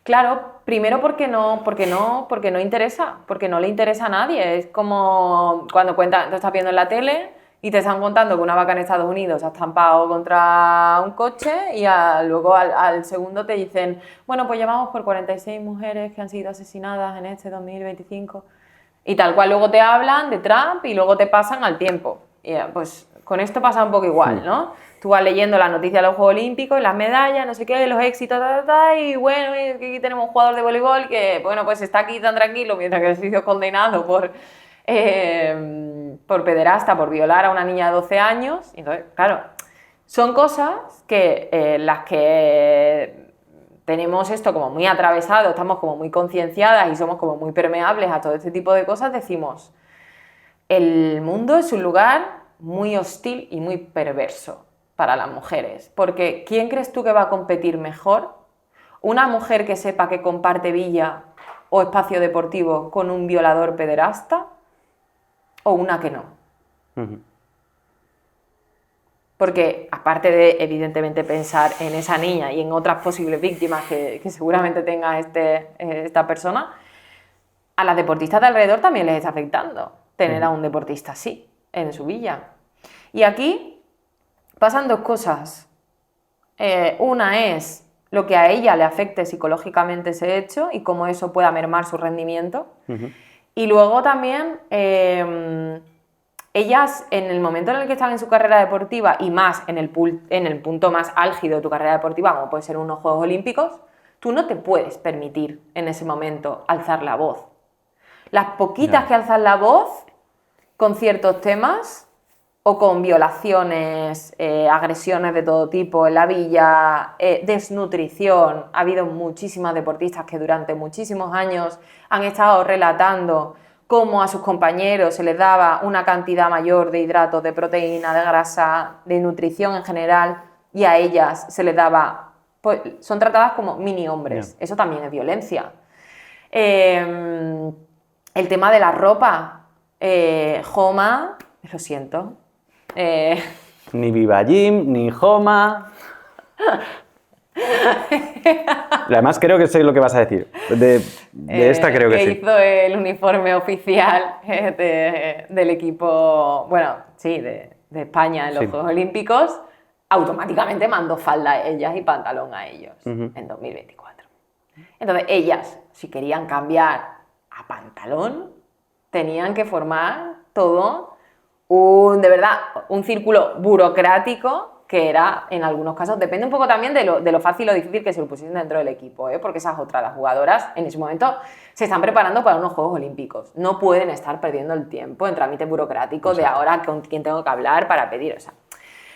Claro, primero porque no interesa, porque no le interesa a nadie. Es como cuando te estás viendo en la tele y te están contando que una vaca en Estados Unidos ha estampado contra un coche y luego al segundo te dicen, bueno, pues llevamos por 46 mujeres que han sido asesinadas en este 2025. Y tal cual luego te hablan de Trump y luego te pasan al tiempo. Y pues con esto pasa un poco igual, ¿no? Tú vas leyendo las noticias de los Juegos Olímpicos, las medallas, no sé qué, los éxitos, y bueno, aquí tenemos un jugador de voleibol que, bueno, pues está aquí tan tranquilo mientras que ha sido condenado por pederasta, por violar a una niña de 12 años. Entonces, claro, son cosas que las que tenemos esto como muy atravesado, estamos como muy concienciadas y somos como muy permeables a todo este tipo de cosas, decimos, el mundo es un lugar muy hostil y muy perverso para las mujeres, porque ¿quién crees tú que va a competir mejor? ¿Una mujer que sepa que comparte villa o espacio deportivo con un violador pederasta o una que no?
Ujú.
Porque aparte de, evidentemente, pensar en esa niña y en otras posibles víctimas que seguramente tenga esta persona, a las deportistas de alrededor también les está afectando tener a un deportista así en su villa. Y aquí pasan dos cosas. Una es lo que a ella le afecte psicológicamente ese hecho y cómo eso pueda mermar su rendimiento.
Ujú.
Y luego también ellas, en el momento en el que están en su carrera deportiva y más en el punto más álgido de tu carrera deportiva, como puede ser unos Juegos Olímpicos, tú no te puedes permitir en ese momento alzar la voz. Las poquitas
Ya.
que alzan la voz con ciertos temas o con violaciones, agresiones de todo tipo en la villa, desnutrición. Ha habido muchísimas deportistas que durante muchísimos años han estado relatando cómo a sus compañeros se les daba una cantidad mayor de hidratos, de proteína, de grasa, de nutrición en general, y a ellas se les daba, pues, son tratadas como mini hombres.
Ya.
Eso también es violencia. El tema de la ropa, Joma, lo siento.
Ni Viva Jim, ni Homa. Además, creo que sé lo que vas a decir. De esta creo que sí.
hizo el uniforme oficial del equipo, bueno, sí, de España en los
Sí.
Juegos Olímpicos, automáticamente mandó falda a ellas y pantalón a ellos en 2024. Entonces, ellas, si querían cambiar a pantalón, tenían que formar todo de verdad, un círculo burocrático que era, en algunos casos, depende un poco también de lo fácil o difícil que se lo pusiesen dentro del equipo, porque esa es otra. Las jugadoras en ese momento se están preparando para unos Juegos Olímpicos. No pueden estar perdiendo el tiempo en trámites burocráticos de ahora con quién tengo que hablar para pedir, o sea.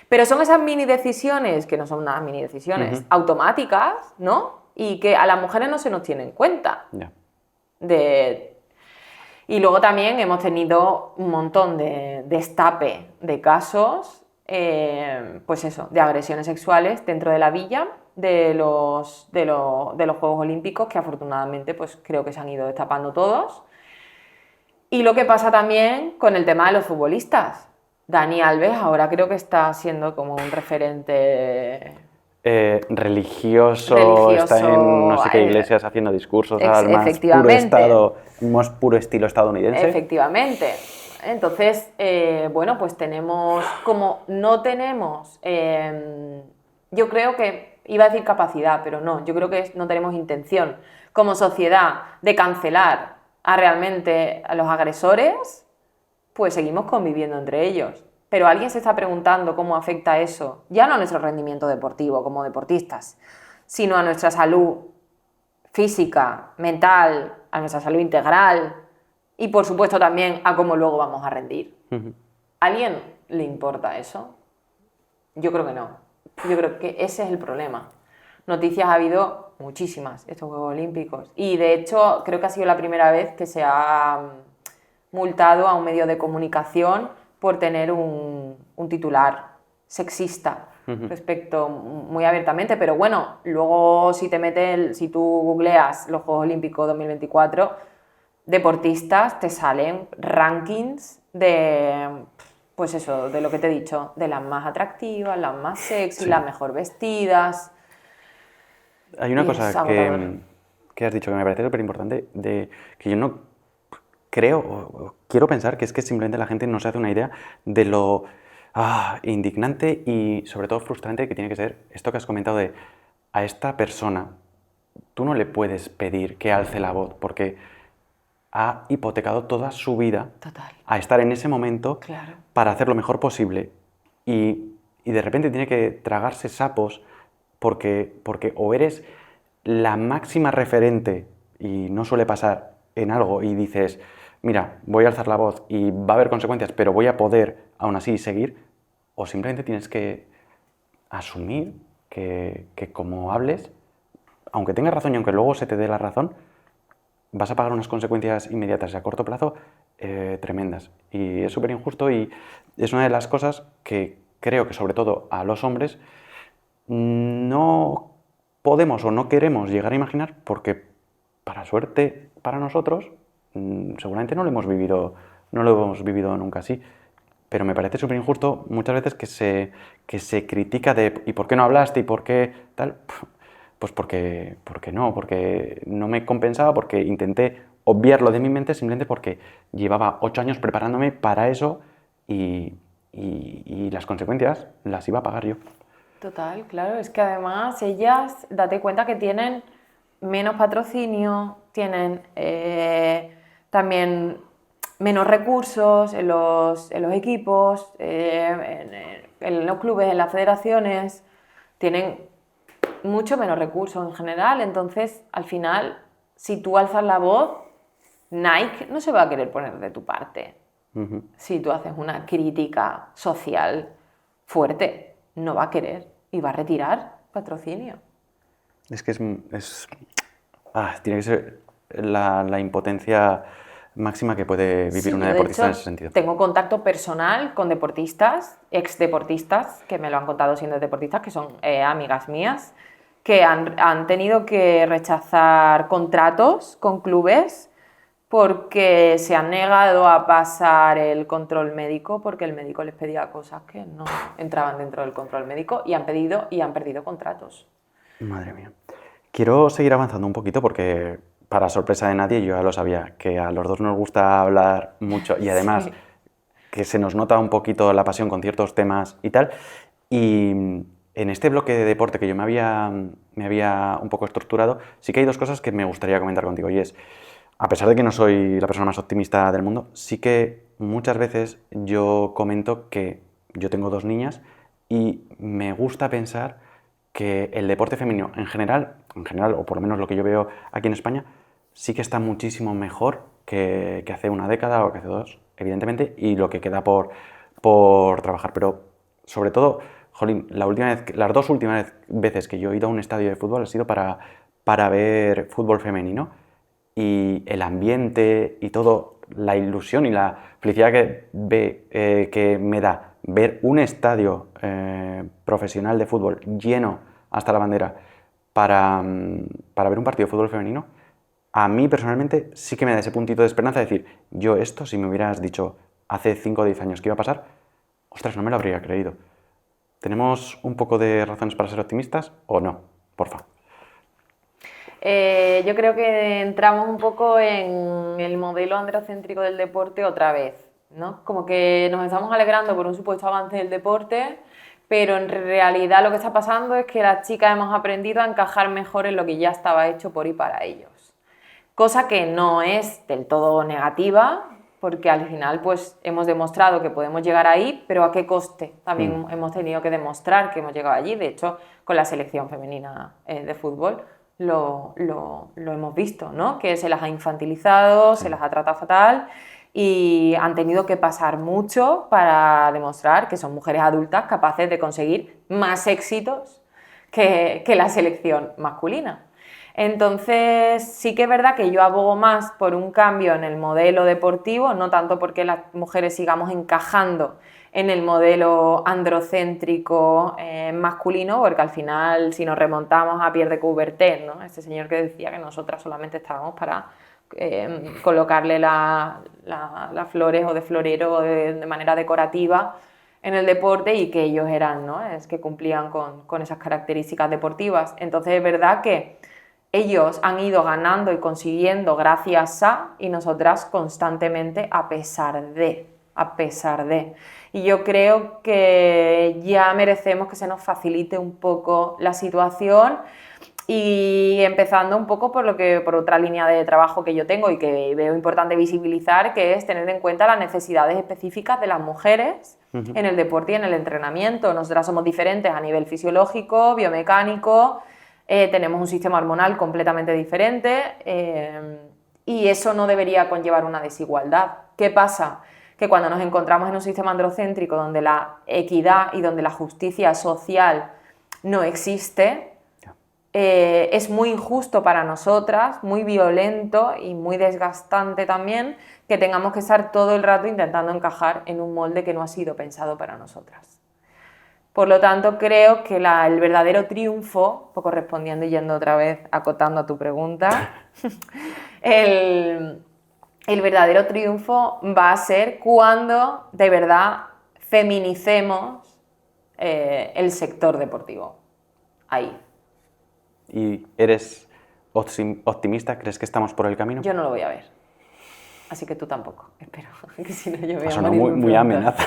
Pero son esas mini decisiones, que no son nada mini decisiones, automáticas, ¿no? Y que a las mujeres no se nos tiene en cuenta.
Ya.
Y luego también hemos tenido un montón de destape de casos, pues eso, de agresiones sexuales dentro de la villa de los Juegos Olímpicos, que afortunadamente pues creo que se han ido destapando todos. Y lo que pasa también con el tema de los futbolistas. Dani Alves ahora creo que está siendo como un referente
religioso, está en no sé qué iglesias haciendo discursos al más puro estilo estadounidense.
Efectivamente. Entonces, bueno, pues tenemos, como no tenemos, yo creo que, iba a decir capacidad, pero no, yo creo que no tenemos intención como sociedad de cancelar realmente a los agresores, pues seguimos conviviendo entre ellos. Pero alguien se está preguntando cómo afecta eso, ya no a nuestro rendimiento deportivo como deportistas, sino a nuestra salud física, mental, a nuestra salud integral y por supuesto también a cómo luego vamos a rendir. ¿A alguien le importa eso? Yo creo que no. Yo creo que ese es el problema. Noticias ha habido muchísimas estos Juegos Olímpicos y de hecho creo que ha sido la primera vez que se ha multado a un medio de comunicación por tener un titular sexista respecto muy abiertamente, pero bueno, luego si tú googleas los Juegos Olímpicos 2024, deportistas, te salen rankings de, pues eso, de lo que te he dicho, de las más atractivas, las más sexy, las mejor vestidas.
Hay una cosa que has dicho que me parece súper importante, de que yo no creo o quiero pensar que es que simplemente la gente no se hace una idea de lo indignante y sobre todo frustrante que tiene que ser esto que has comentado de a esta persona tú no le puedes pedir que alce la voz porque ha hipotecado toda su vida a estar en ese momento para hacer lo mejor posible y de repente tiene que tragarse sapos porque o eres la máxima referente y no suele pasar en algo y dices, mira, voy a alzar la voz y va a haber consecuencias, pero voy a poder aún así seguir, o simplemente tienes que asumir que como hables, aunque tengas razón y aunque luego se te dé la razón, vas a pagar unas consecuencias inmediatas y a corto plazo tremendas. Y es súper injusto y es una de las cosas que creo que sobre todo a los hombres no podemos o no queremos llegar a imaginar porque para suerte para nosotros seguramente no lo hemos vivido nunca así. Pero me parece súper injusto muchas veces que se critica de ¿y por qué no hablaste? ¿Y por qué tal? Pues porque no me compensaba, porque intenté obviarlo de mi mente simplemente porque llevaba 8 años preparándome para eso y las consecuencias las iba a pagar yo.
Total, claro, es que además ellas, date cuenta que tienen menos patrocinio, tienen también menos recursos en los equipos, en los clubes, en las federaciones, tienen mucho menos recursos en general, entonces al final, si tú alzas la voz, Nike no se va a querer poner de tu parte. Si tú haces una crítica social fuerte, no va a querer y va a retirar patrocinio.
Es que tiene que ser la impotencia máxima que puede vivir
Sí,
una
yo, de
deportista
hecho,
en ese sentido.
tengo contacto personal con deportistas, exdeportistas, que me lo han contado siendo deportistas, que son amigas mías, que han tenido que rechazar contratos con clubes porque se han negado a pasar el control médico porque el médico les pedía cosas que no entraban dentro del control médico y han perdido contratos.
Madre mía. Quiero seguir avanzando un poquito porque, para sorpresa de nadie, yo ya lo sabía, que a los dos nos gusta hablar mucho y además
Sí.
que se nos nota un poquito la pasión con ciertos temas y tal. Y en este bloque de deporte que yo me había un poco estructurado, sí que hay dos cosas que me gustaría comentar contigo y es, a pesar de que no soy la persona más optimista del mundo, sí que muchas veces yo comento que yo tengo 2 niñas y me gusta pensar que el deporte femenino en general, o por lo menos lo que yo veo aquí en España, sí que está muchísimo mejor que hace una década o que hace 2, evidentemente, y lo que queda por trabajar. Pero sobre todo, jolín, las 2 últimas veces que yo he ido a un estadio de fútbol ha sido para ver fútbol femenino y el ambiente y todo, la ilusión y la felicidad que me da ver un estadio profesional de fútbol lleno hasta la bandera para ver un partido de fútbol femenino, a mí personalmente sí que me da ese puntito de esperanza de decir, yo esto, si me hubieras dicho hace 5 o 10 años que iba a pasar, ostras, no me lo habría creído. ¿Tenemos un poco de razones para ser optimistas o no? Porfa.
Yo creo que entramos un poco en el modelo androcéntrico del deporte otra vez, ¿no? Como que nos estamos alegrando por un supuesto avance del deporte, pero en realidad lo que está pasando es que las chicas hemos aprendido a encajar mejor en lo que ya estaba hecho por y para ellos. Cosa que no es del todo negativa, porque al final pues hemos demostrado que podemos llegar ahí, pero ¿a qué coste? También hemos tenido que demostrar que hemos llegado allí. De hecho, con la selección femenina de fútbol lo hemos visto, ¿no? Que se las ha infantilizado, se las ha tratado fatal y han tenido que pasar mucho para demostrar que son mujeres adultas capaces de conseguir más éxitos que la selección masculina. Entonces, sí que es verdad que yo abogo más por un cambio en el modelo deportivo, no tanto porque las mujeres sigamos encajando en el modelo androcéntrico masculino, porque al final, si nos remontamos a Pierre de Coubertin, ¿no? Este señor que decía que nosotras solamente estábamos para colocarle las flores o de florero de manera decorativa en el deporte y que ellos eran, ¿no? Es que cumplían con esas características deportivas. Entonces, es verdad que ellos han ido ganando y consiguiendo gracias a, y nosotras constantemente a pesar de. Y yo creo que ya merecemos que se nos facilite un poco la situación y empezando un poco por otra línea de trabajo que yo tengo y que veo importante visibilizar, que es tener en cuenta las necesidades específicas de las mujeres en el deporte y en el entrenamiento. Nosotras somos diferentes a nivel fisiológico, biomecánico, tenemos un sistema hormonal completamente diferente y eso no debería conllevar una desigualdad. ¿Qué pasa? Que cuando nos encontramos en un sistema androcéntrico donde la equidad y donde la justicia social no existe, es muy injusto para nosotras, muy violento y muy desgastante también que tengamos que estar todo el rato intentando encajar en un molde que no ha sido pensado para nosotras. Por lo tanto, creo que el verdadero triunfo, un poco respondiendo y yendo otra vez acotando a tu pregunta, el verdadero triunfo va a ser cuando de verdad feminicemos el sector deportivo. Ahí.
¿Y eres optimista? ¿Crees que estamos por el camino?
Yo no lo voy a ver. Así que tú tampoco, espero. Que si no yo voy
Ha
a
sonado
morirme
muy
pronto.
amenaza.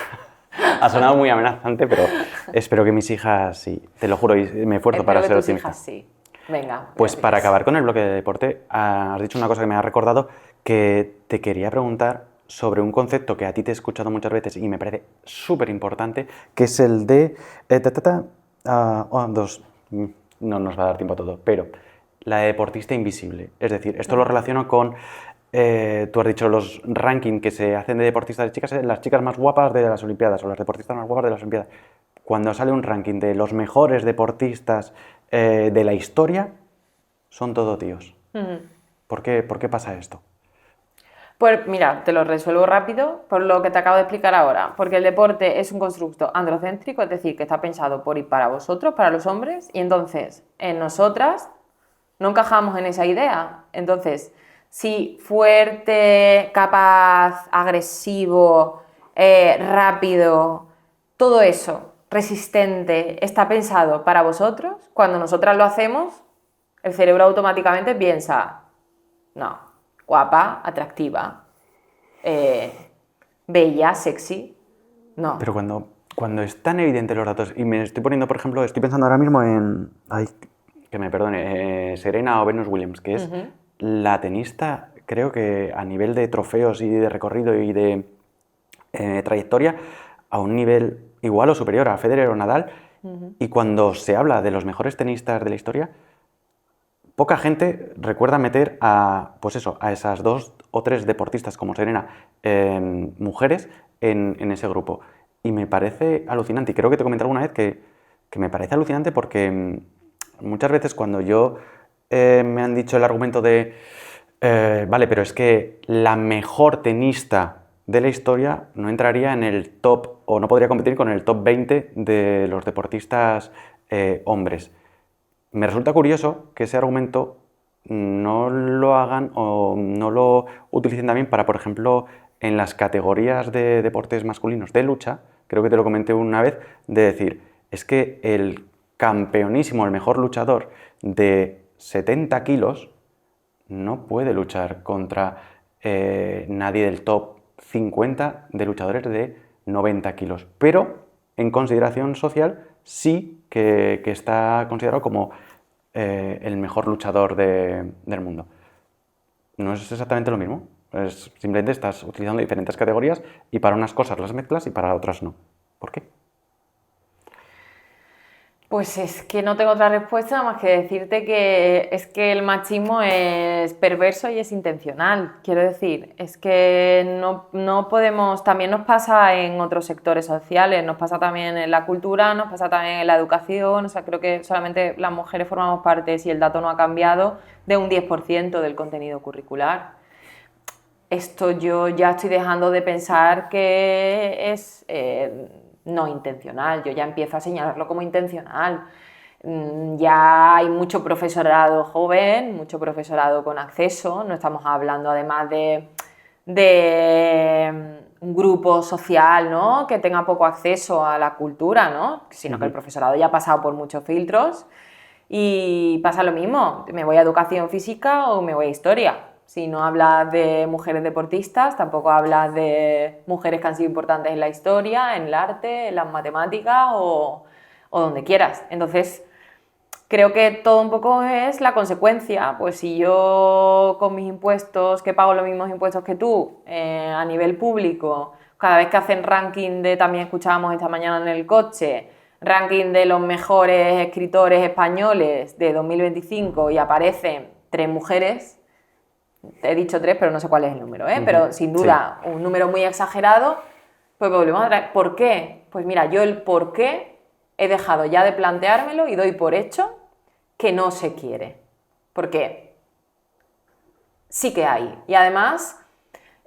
Ha sonado muy amenazante, pero espero que mis hijas sí. Te lo juro, y me esfuerzo para ser
Espero que tus
optimista.
hijas sí. Venga.
Pues para acabar con el bloque de deporte, has dicho una cosa que me ha recordado, que te quería preguntar sobre un concepto que a ti te he escuchado muchas veces y me parece súper importante, que es el de... no nos va a dar tiempo a todo, pero la deportista invisible. Es decir, esto lo relaciono con... tú has dicho los rankings que se hacen de deportistas de chicas, las chicas más guapas de las Olimpiadas o las deportistas más guapas de las Olimpiadas. Cuando sale un ranking de los mejores deportistas de la historia, son todo tíos. ¿Por qué pasa esto?
Pues mira, te lo resuelvo rápido por lo que te acabo de explicar ahora. Porque el deporte es un constructo androcéntrico, es decir, que está pensado por y para vosotros, para los hombres, y entonces en nosotras no encajamos en esa idea. Entonces, si fuerte, capaz, agresivo, rápido, todo eso, resistente, está pensado para vosotros, cuando nosotras lo hacemos, el cerebro automáticamente piensa, no, guapa, atractiva, bella, sexy, no.
Pero cuando es tan evidente los datos, y me estoy poniendo, por ejemplo, estoy pensando ahora mismo en... Ay, que me perdone, Serena o Venus Williams, que es la tenista, creo que a nivel de trofeos y de recorrido y de trayectoria, a un nivel igual o superior a Federer o Nadal, y cuando se habla de los mejores tenistas de la historia, poca gente recuerda meter pues eso, a esas 2 o 3 deportistas como Serena, mujeres, en ese grupo. Y me parece alucinante, y creo que te comenté alguna vez que me parece alucinante porque muchas veces cuando me han dicho el argumento de vale, pero es que la mejor tenista de la historia no entraría en el top, o no podría competir con el top 20 de los deportistas hombres. Me resulta curioso que ese argumento no lo hagan o no lo utilicen también para, por ejemplo, en las categorías de deportes masculinos de lucha, creo que te lo comenté una vez, de decir, es que el campeonísimo, el mejor luchador de 70 kilos no puede luchar contra nadie del top 50 de luchadores de 90 kilos, pero en consideración social sí que está considerado como el mejor luchador del mundo. No es exactamente lo mismo, simplemente estás utilizando diferentes categorías y para unas cosas las mezclas y para otras no. ¿Por qué?
Pues es que no tengo otra respuesta más que decirte que es que el machismo es perverso y es intencional. Quiero decir, es que no podemos, también nos pasa en otros sectores sociales, nos pasa también en la cultura, nos pasa también en la educación, o sea, creo que solamente las mujeres formamos parte, si el dato no ha cambiado, de un 10% del contenido curricular. Esto yo ya estoy dejando de pensar que es no intencional, yo ya empiezo a señalarlo como intencional. Ya hay mucho profesorado joven, mucho profesorado con acceso, no estamos hablando además de un grupo social, ¿no?, que tenga poco acceso a la cultura, ¿no?, sino que el profesorado ya ha pasado por muchos filtros y pasa lo mismo, me voy a educación física o me voy a historia. Si no hablas de mujeres deportistas, tampoco hablas de mujeres que han sido importantes en la historia, en el arte, en las matemáticas o donde quieras. Entonces, creo que todo un poco es la consecuencia. Pues si yo con mis impuestos, que pago los mismos impuestos que tú, a nivel público, cada vez que hacen ranking también escuchábamos esta mañana en el coche, ranking de los mejores escritores españoles de 2025 y aparecen 3 mujeres, he dicho 3, pero no sé cuál es el número, pero sin duda un número muy exagerado, pues volvemos a traer. ¿Por qué? Pues mira, yo el por qué he dejado ya de planteármelo y doy por hecho que no se quiere. Porque sí que hay. Y además,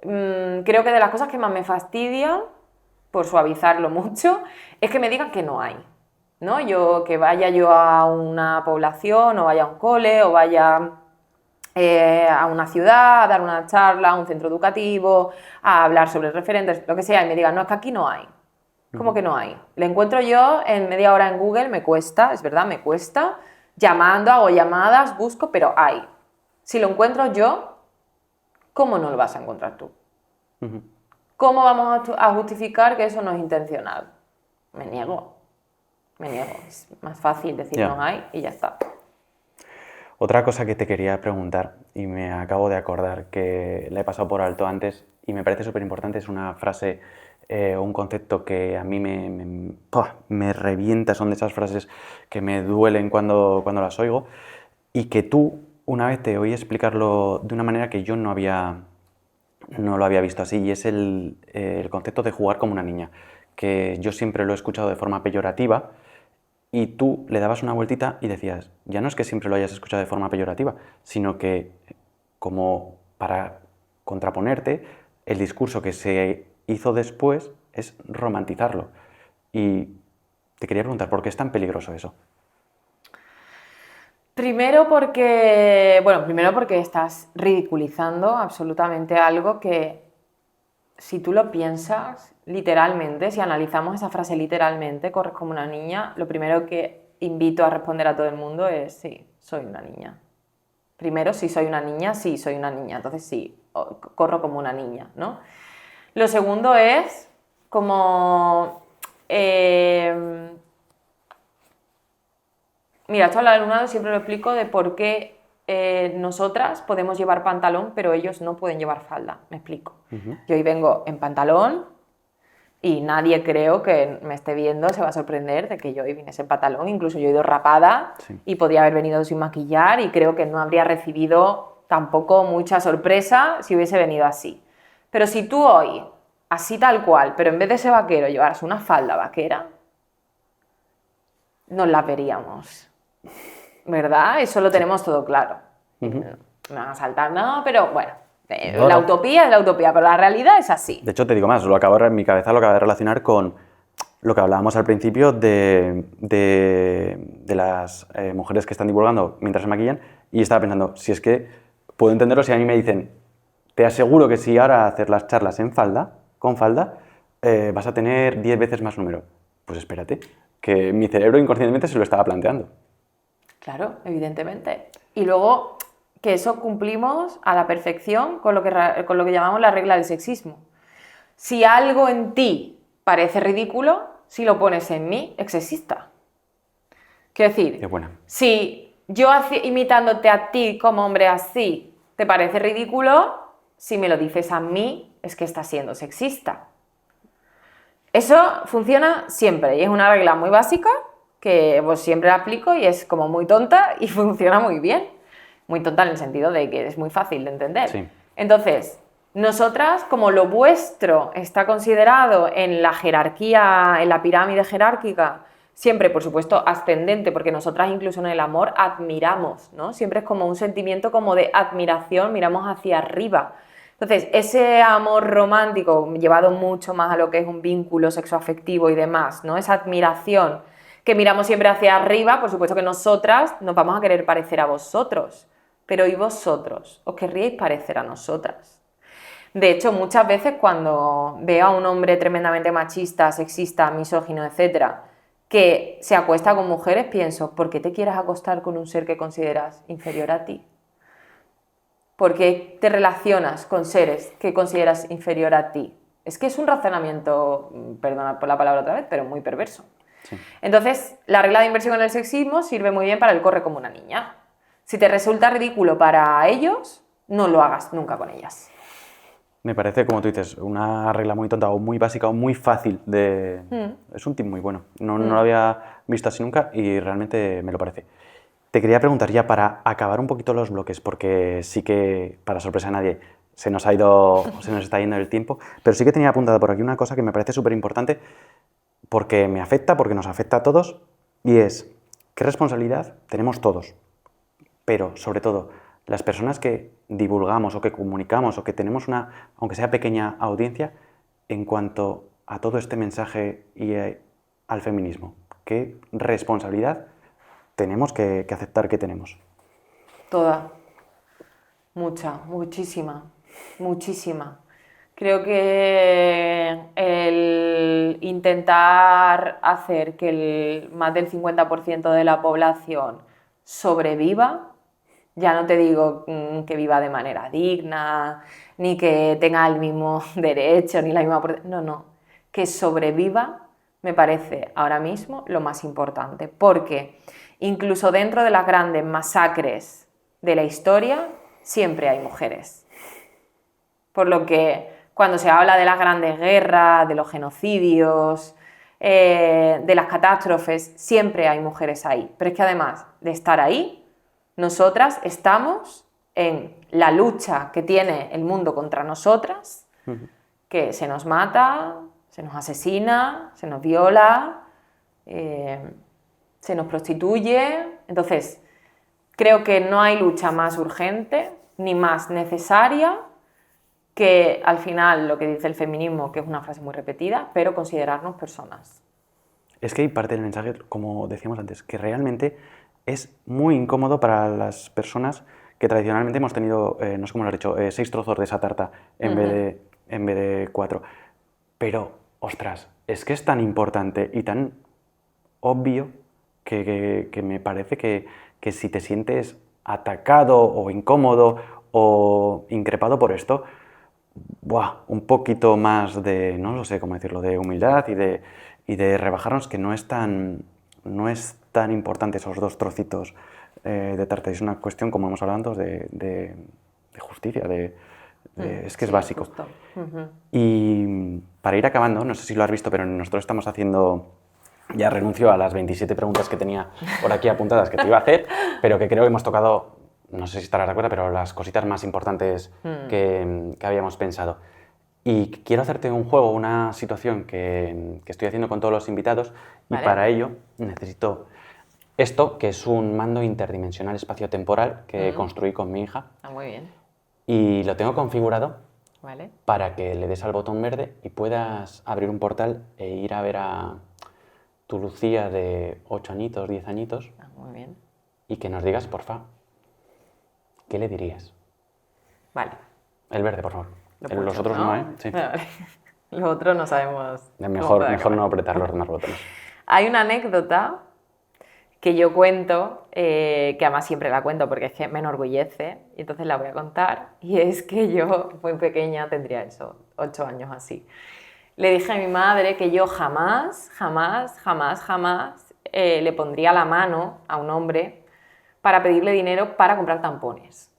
creo que de las cosas que más me fastidian, por suavizarlo mucho, es que me digan que no hay, ¿no? Que vaya yo a una población, o vaya a un cole, o vaya a una ciudad, a dar una charla, a un centro educativo, a hablar sobre referentes, lo que sea, y me digan, no, es que aquí no hay. ¿Cómo que no hay? Le encuentro yo en media hora en Google, me cuesta, es verdad, me cuesta, llamando, hago llamadas, busco, pero hay. Si lo encuentro yo, ¿cómo no lo vas a encontrar tú? ¿Cómo vamos a justificar que eso no es intencional? Me niego. Es más fácil decir no hay y ya está.
Otra cosa que te quería preguntar, y me acabo de acordar que la he pasado por alto antes y me parece súper importante, es una frase, un concepto que a mí me revienta, son de esas frases que me duelen cuando las oigo, y que tú una vez te oí explicarlo de una manera que yo no lo había visto así, y es el concepto de jugar como una niña, que yo siempre lo he escuchado de forma peyorativa, y tú le dabas una vueltita y decías, ya no es que siempre lo hayas escuchado de forma peyorativa, sino que, como para contraponerte, el discurso que se hizo después es romantizarlo. Y te quería preguntar, ¿por qué es tan peligroso eso?
Primero porque estás ridiculizando absolutamente algo que, si tú lo piensas literalmente, si analizamos esa frase literalmente, corres como una niña, lo primero que invito a responder a todo el mundo es sí, soy una niña. Primero, si soy una niña, sí, soy una niña, entonces sí, corro como una niña, ¿no? Lo segundo es como... mira, esto al alumnado siempre lo explico de por qué nosotras podemos llevar pantalón, pero ellos no pueden llevar falda. Me explico. Yo hoy vengo en pantalón y nadie, creo, que me esté viendo se va a sorprender de que yo hoy viniese en pantalón. Incluso yo he ido rapada y podría haber venido sin maquillar y creo que no habría recibido tampoco mucha sorpresa si hubiese venido así. Pero si tú hoy, así tal cual, pero en vez de ese vaquero llevaras una falda vaquera, nos la veríamos. ¿Verdad? Eso lo tenemos todo claro. Me van a saltar, no, pero bueno, la utopía es la utopía, pero la realidad es así.
De hecho, te digo más, en mi cabeza lo acabo de relacionar con lo que hablábamos al principio de las mujeres que están divulgando mientras se maquillan, y estaba pensando, si es que puedo entenderlo si a mí me dicen, te aseguro que si ahora haces las charlas con falda, vas a tener 10 veces más número. Pues espérate, que mi cerebro inconscientemente se lo estaba planteando.
Claro, evidentemente. Y luego que eso cumplimos a la perfección con lo que llamamos la regla del sexismo. Si algo en ti parece ridículo, si lo pones en mí, es sexista. Quiero decir,
Qué buena.
Si yo imitándote a ti como hombre así te parece ridículo, si me lo dices a mí, es que estás siendo sexista. Eso funciona siempre y es una regla muy básica que pues siempre la aplico y es como muy tonta y funciona muy bien. Muy tonta en el sentido de que es muy fácil de entender.
Sí.
Entonces, nosotras, como lo vuestro está considerado en la jerarquía, en la pirámide jerárquica, siempre, por supuesto, ascendente, porque nosotras incluso en el amor admiramos, ¿no? Siempre es como un sentimiento como de admiración, miramos hacia arriba. Entonces, ese amor romántico, llevado mucho más a lo que es un vínculo sexoafectivo y demás, ¿no? Esa admiración que miramos siempre hacia arriba, por supuesto que nosotras nos vamos a querer parecer a vosotros, pero ¿y vosotros? ¿Os querríais parecer a nosotras? De hecho, muchas veces cuando veo a un hombre tremendamente machista, sexista, misógino, etcétera, que se acuesta con mujeres, pienso, ¿por qué te quieres acostar con un ser que consideras inferior a ti? ¿Por qué te relacionas con seres que consideras inferior a ti? Es que es un razonamiento, perdona por la palabra otra vez, pero muy perverso. Sí. Entonces, la regla de inversión en el sexismo sirve muy bien para el corre como una niña. Si te resulta ridículo para ellos, no lo hagas nunca con ellas.
Me parece, como tú dices, una regla muy tonta o muy básica o muy fácil de... Es un tip muy bueno. No lo había visto así nunca y realmente me lo parece. Te quería preguntar ya para acabar un poquito los bloques, porque sí que, para sorpresa de nadie, se nos está yendo el tiempo, pero sí que tenía apuntada por aquí una cosa que me parece súper importante porque me afecta, porque nos afecta a todos, y es, ¿Qué responsabilidad tenemos todos? Pero, sobre todo, las personas que divulgamos o que comunicamos o que tenemos una, aunque sea pequeña, audiencia en cuanto a todo este mensaje y al feminismo. ¿Qué responsabilidad tenemos que aceptar que tenemos?
Toda. Mucha, muchísima, muchísima. Creo que el intentar hacer que más del 50% de la población sobreviva, ya no te digo que viva de manera digna, ni que tenga el mismo derecho, ni la misma... No, no, que sobreviva me parece ahora mismo lo más importante, porque incluso dentro de las grandes masacres de la historia, siempre hay mujeres. Por lo que cuando se habla de las grandes guerras, de los genocidios, de las catástrofes, siempre hay mujeres ahí. Pero es que además de estar ahí, nosotras estamos en la lucha que tiene el mundo contra nosotras, que se nos mata, se nos asesina, se nos viola, se nos prostituye. Entonces, creo que no hay lucha más urgente ni más necesaria que al final lo que dice el feminismo, que es una frase muy repetida, pero considerarnos personas.
Es que hay parte del mensaje, como decíamos antes, que realmente es muy incómodo para las personas que tradicionalmente hemos tenido, no sé cómo lo has dicho, 6 trozos de esa tarta en vez de 4. Pero, ostras, es que es tan importante y tan obvio que me parece que si te sientes atacado o incómodo o increpado por esto, un poquito más de, no lo sé cómo decirlo, de humildad y de rebajarnos, que no es tan importante esos 2 trocitos de tarta. Es una cuestión, como hemos hablado antes, de justicia, es que es básico. Y para ir acabando, no sé si lo has visto, pero nosotros estamos haciendo... Ya renuncio a las 27 preguntas que tenía por aquí apuntadas que te iba a hacer, pero que creo que hemos tocado, no sé si estarás de acuerdo, pero las cositas más importantes que habíamos pensado. Y quiero hacerte un juego, una situación que estoy haciendo con todos los invitados, y para ello necesito esto, que es un mando interdimensional espacio-temporal que construí con mi hija.
Ah, muy bien.
Y lo tengo configurado para que le des al botón verde y puedas abrir un portal e ir a ver a tu Lucía de 8 añitos, 10 añitos.
Ah, muy bien.
Y que nos digas, porfa, ¿qué le dirías?
Vale.
El verde, por favor. Los otros
¿no?
no, ¿eh? Sí.
Vale. Los otros no sabemos.
Mejor no apretar los demás botones.
Hay una anécdota que yo cuento, que además siempre la cuento porque es que me enorgullece, y entonces la voy a contar, y es que yo, muy pequeña, tendría eso, 8 años así. Le dije a mi madre que yo jamás, jamás, jamás, jamás le pondría la mano a un hombre para pedirle dinero para comprar tampones.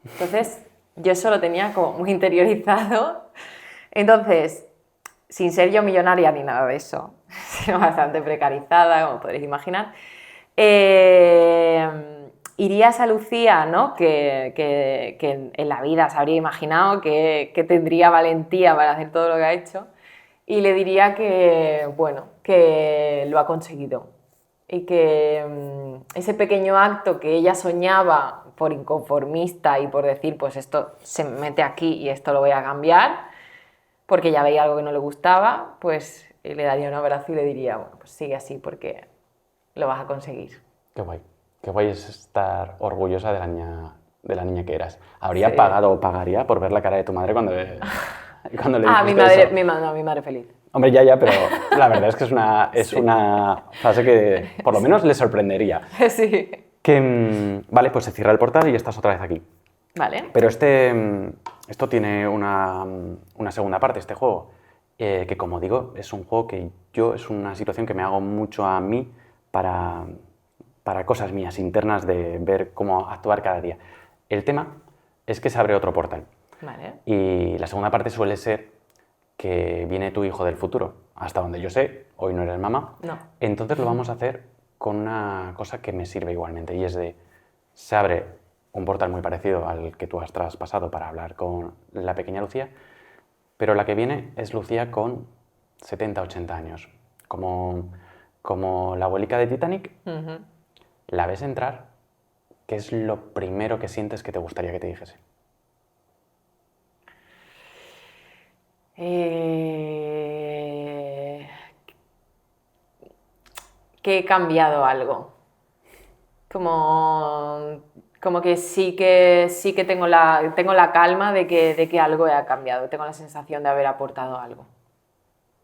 Entonces, yo eso lo tenía como muy interiorizado. Entonces, sin ser yo millonaria ni nada de eso, sino bastante precarizada, como podréis imaginar, iría a Lucía, ¿no? que en la vida se habría imaginado que tendría valentía para hacer todo lo que ha hecho, y le diría que, bueno, que lo ha conseguido y que ese pequeño acto que ella soñaba por inconformista y por decir, pues esto se mete aquí y esto lo voy a cambiar, porque ya veía algo que no le gustaba, pues le daría un abrazo y le diría, bueno, pues sigue así porque lo vas a conseguir.
Qué guay. Qué guay es estar orgullosa de la niña que eras. ¿Habría pagado o pagaría por ver la cara de tu madre cuando le dijiste eso?
Mi madre feliz.
Hombre, ya, pero la verdad es que es una frase que por lo menos le sorprendería.
Sí.
Vale, pues se cierra el portal y estás otra vez aquí.
Vale.
Pero esto tiene una segunda parte, este juego, que como digo, es un juego que es una situación que me hago mucho a mí para cosas mías internas de ver cómo actuar cada día. El tema es que se abre otro portal.
Vale.
Y la segunda parte suele ser que viene tu hijo del futuro. Hasta donde yo sé, hoy no eres mamá.
No.
Entonces lo vamos a hacer con una cosa que me sirve igualmente, y es se abre un portal muy parecido al que tú has traspasado para hablar con la pequeña Lucía, pero la que viene es Lucía con 70, 80 años, como la abuelica de Titanic, la ves entrar, ¿qué es lo primero que sientes que te gustaría que te dijese?
Que he cambiado algo. Como que sí que tengo la calma de que algo ha cambiado. Tengo la sensación de haber aportado algo.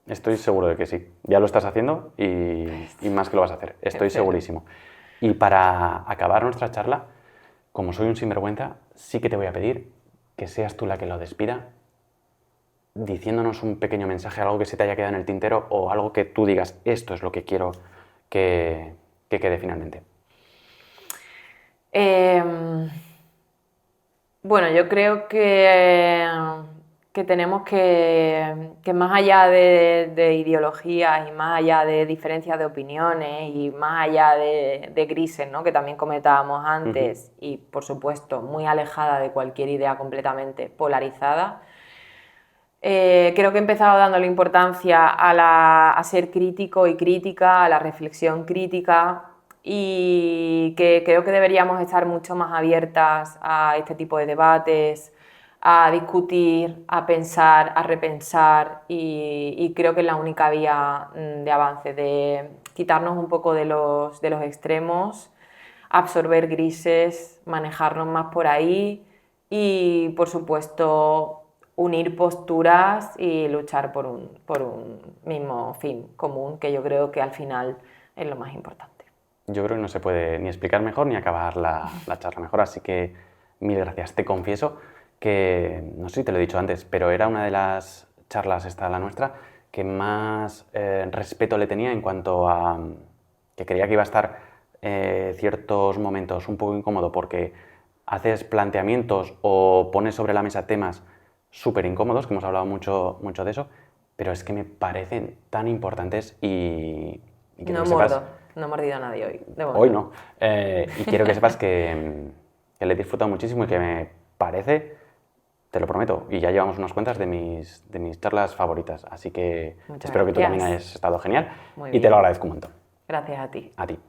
Estoy seguro de que sí. Ya lo estás haciendo y más que lo vas a hacer. Estoy segurísimo. Y para acabar nuestra charla, como soy un sinvergüenza, sí que te voy a pedir que seas tú la que lo despida, diciéndonos un pequeño mensaje, algo que se te haya quedado en el tintero o algo que tú digas, esto es lo que quiero que quede finalmente.
Bueno, yo creo que tenemos que más allá de ideologías y más allá de diferencias de opiniones y más allá de grises, ¿no?, que también comentábamos antes, y por supuesto muy alejada de cualquier idea completamente polarizada, creo que he empezado dándole importancia a ser crítico y crítica, a la reflexión crítica, y que creo que deberíamos estar mucho más abiertas a este tipo de debates, a discutir, a pensar, a repensar, y creo que es la única vía de avance, de quitarnos un poco de los extremos, absorber grises, manejarnos más por ahí y, por supuesto, unir posturas y luchar por un mismo fin común, que yo creo que al final es lo más importante.
Yo creo que no se puede ni explicar mejor ni acabar la charla mejor, así que mil gracias. Te confieso que, no sé si te lo he dicho antes, pero era una de las charlas, esta la nuestra, que más respeto le tenía en cuanto a que creía que iba a estar ciertos momentos un poco incómodo porque haces planteamientos o pones sobre la mesa temas súper incómodos, que hemos hablado mucho de eso, pero es que me parecen tan importantes y quiero que sepas...
No he mordido a nadie hoy.
Hoy no. Y quiero que sepas que le he disfrutado muchísimo y que me parece, te lo prometo, y ya llevamos unas cuantas de mis charlas favoritas, así que espero que tú también hayas estado genial y te lo agradezco un montón.
Gracias a ti.
A ti.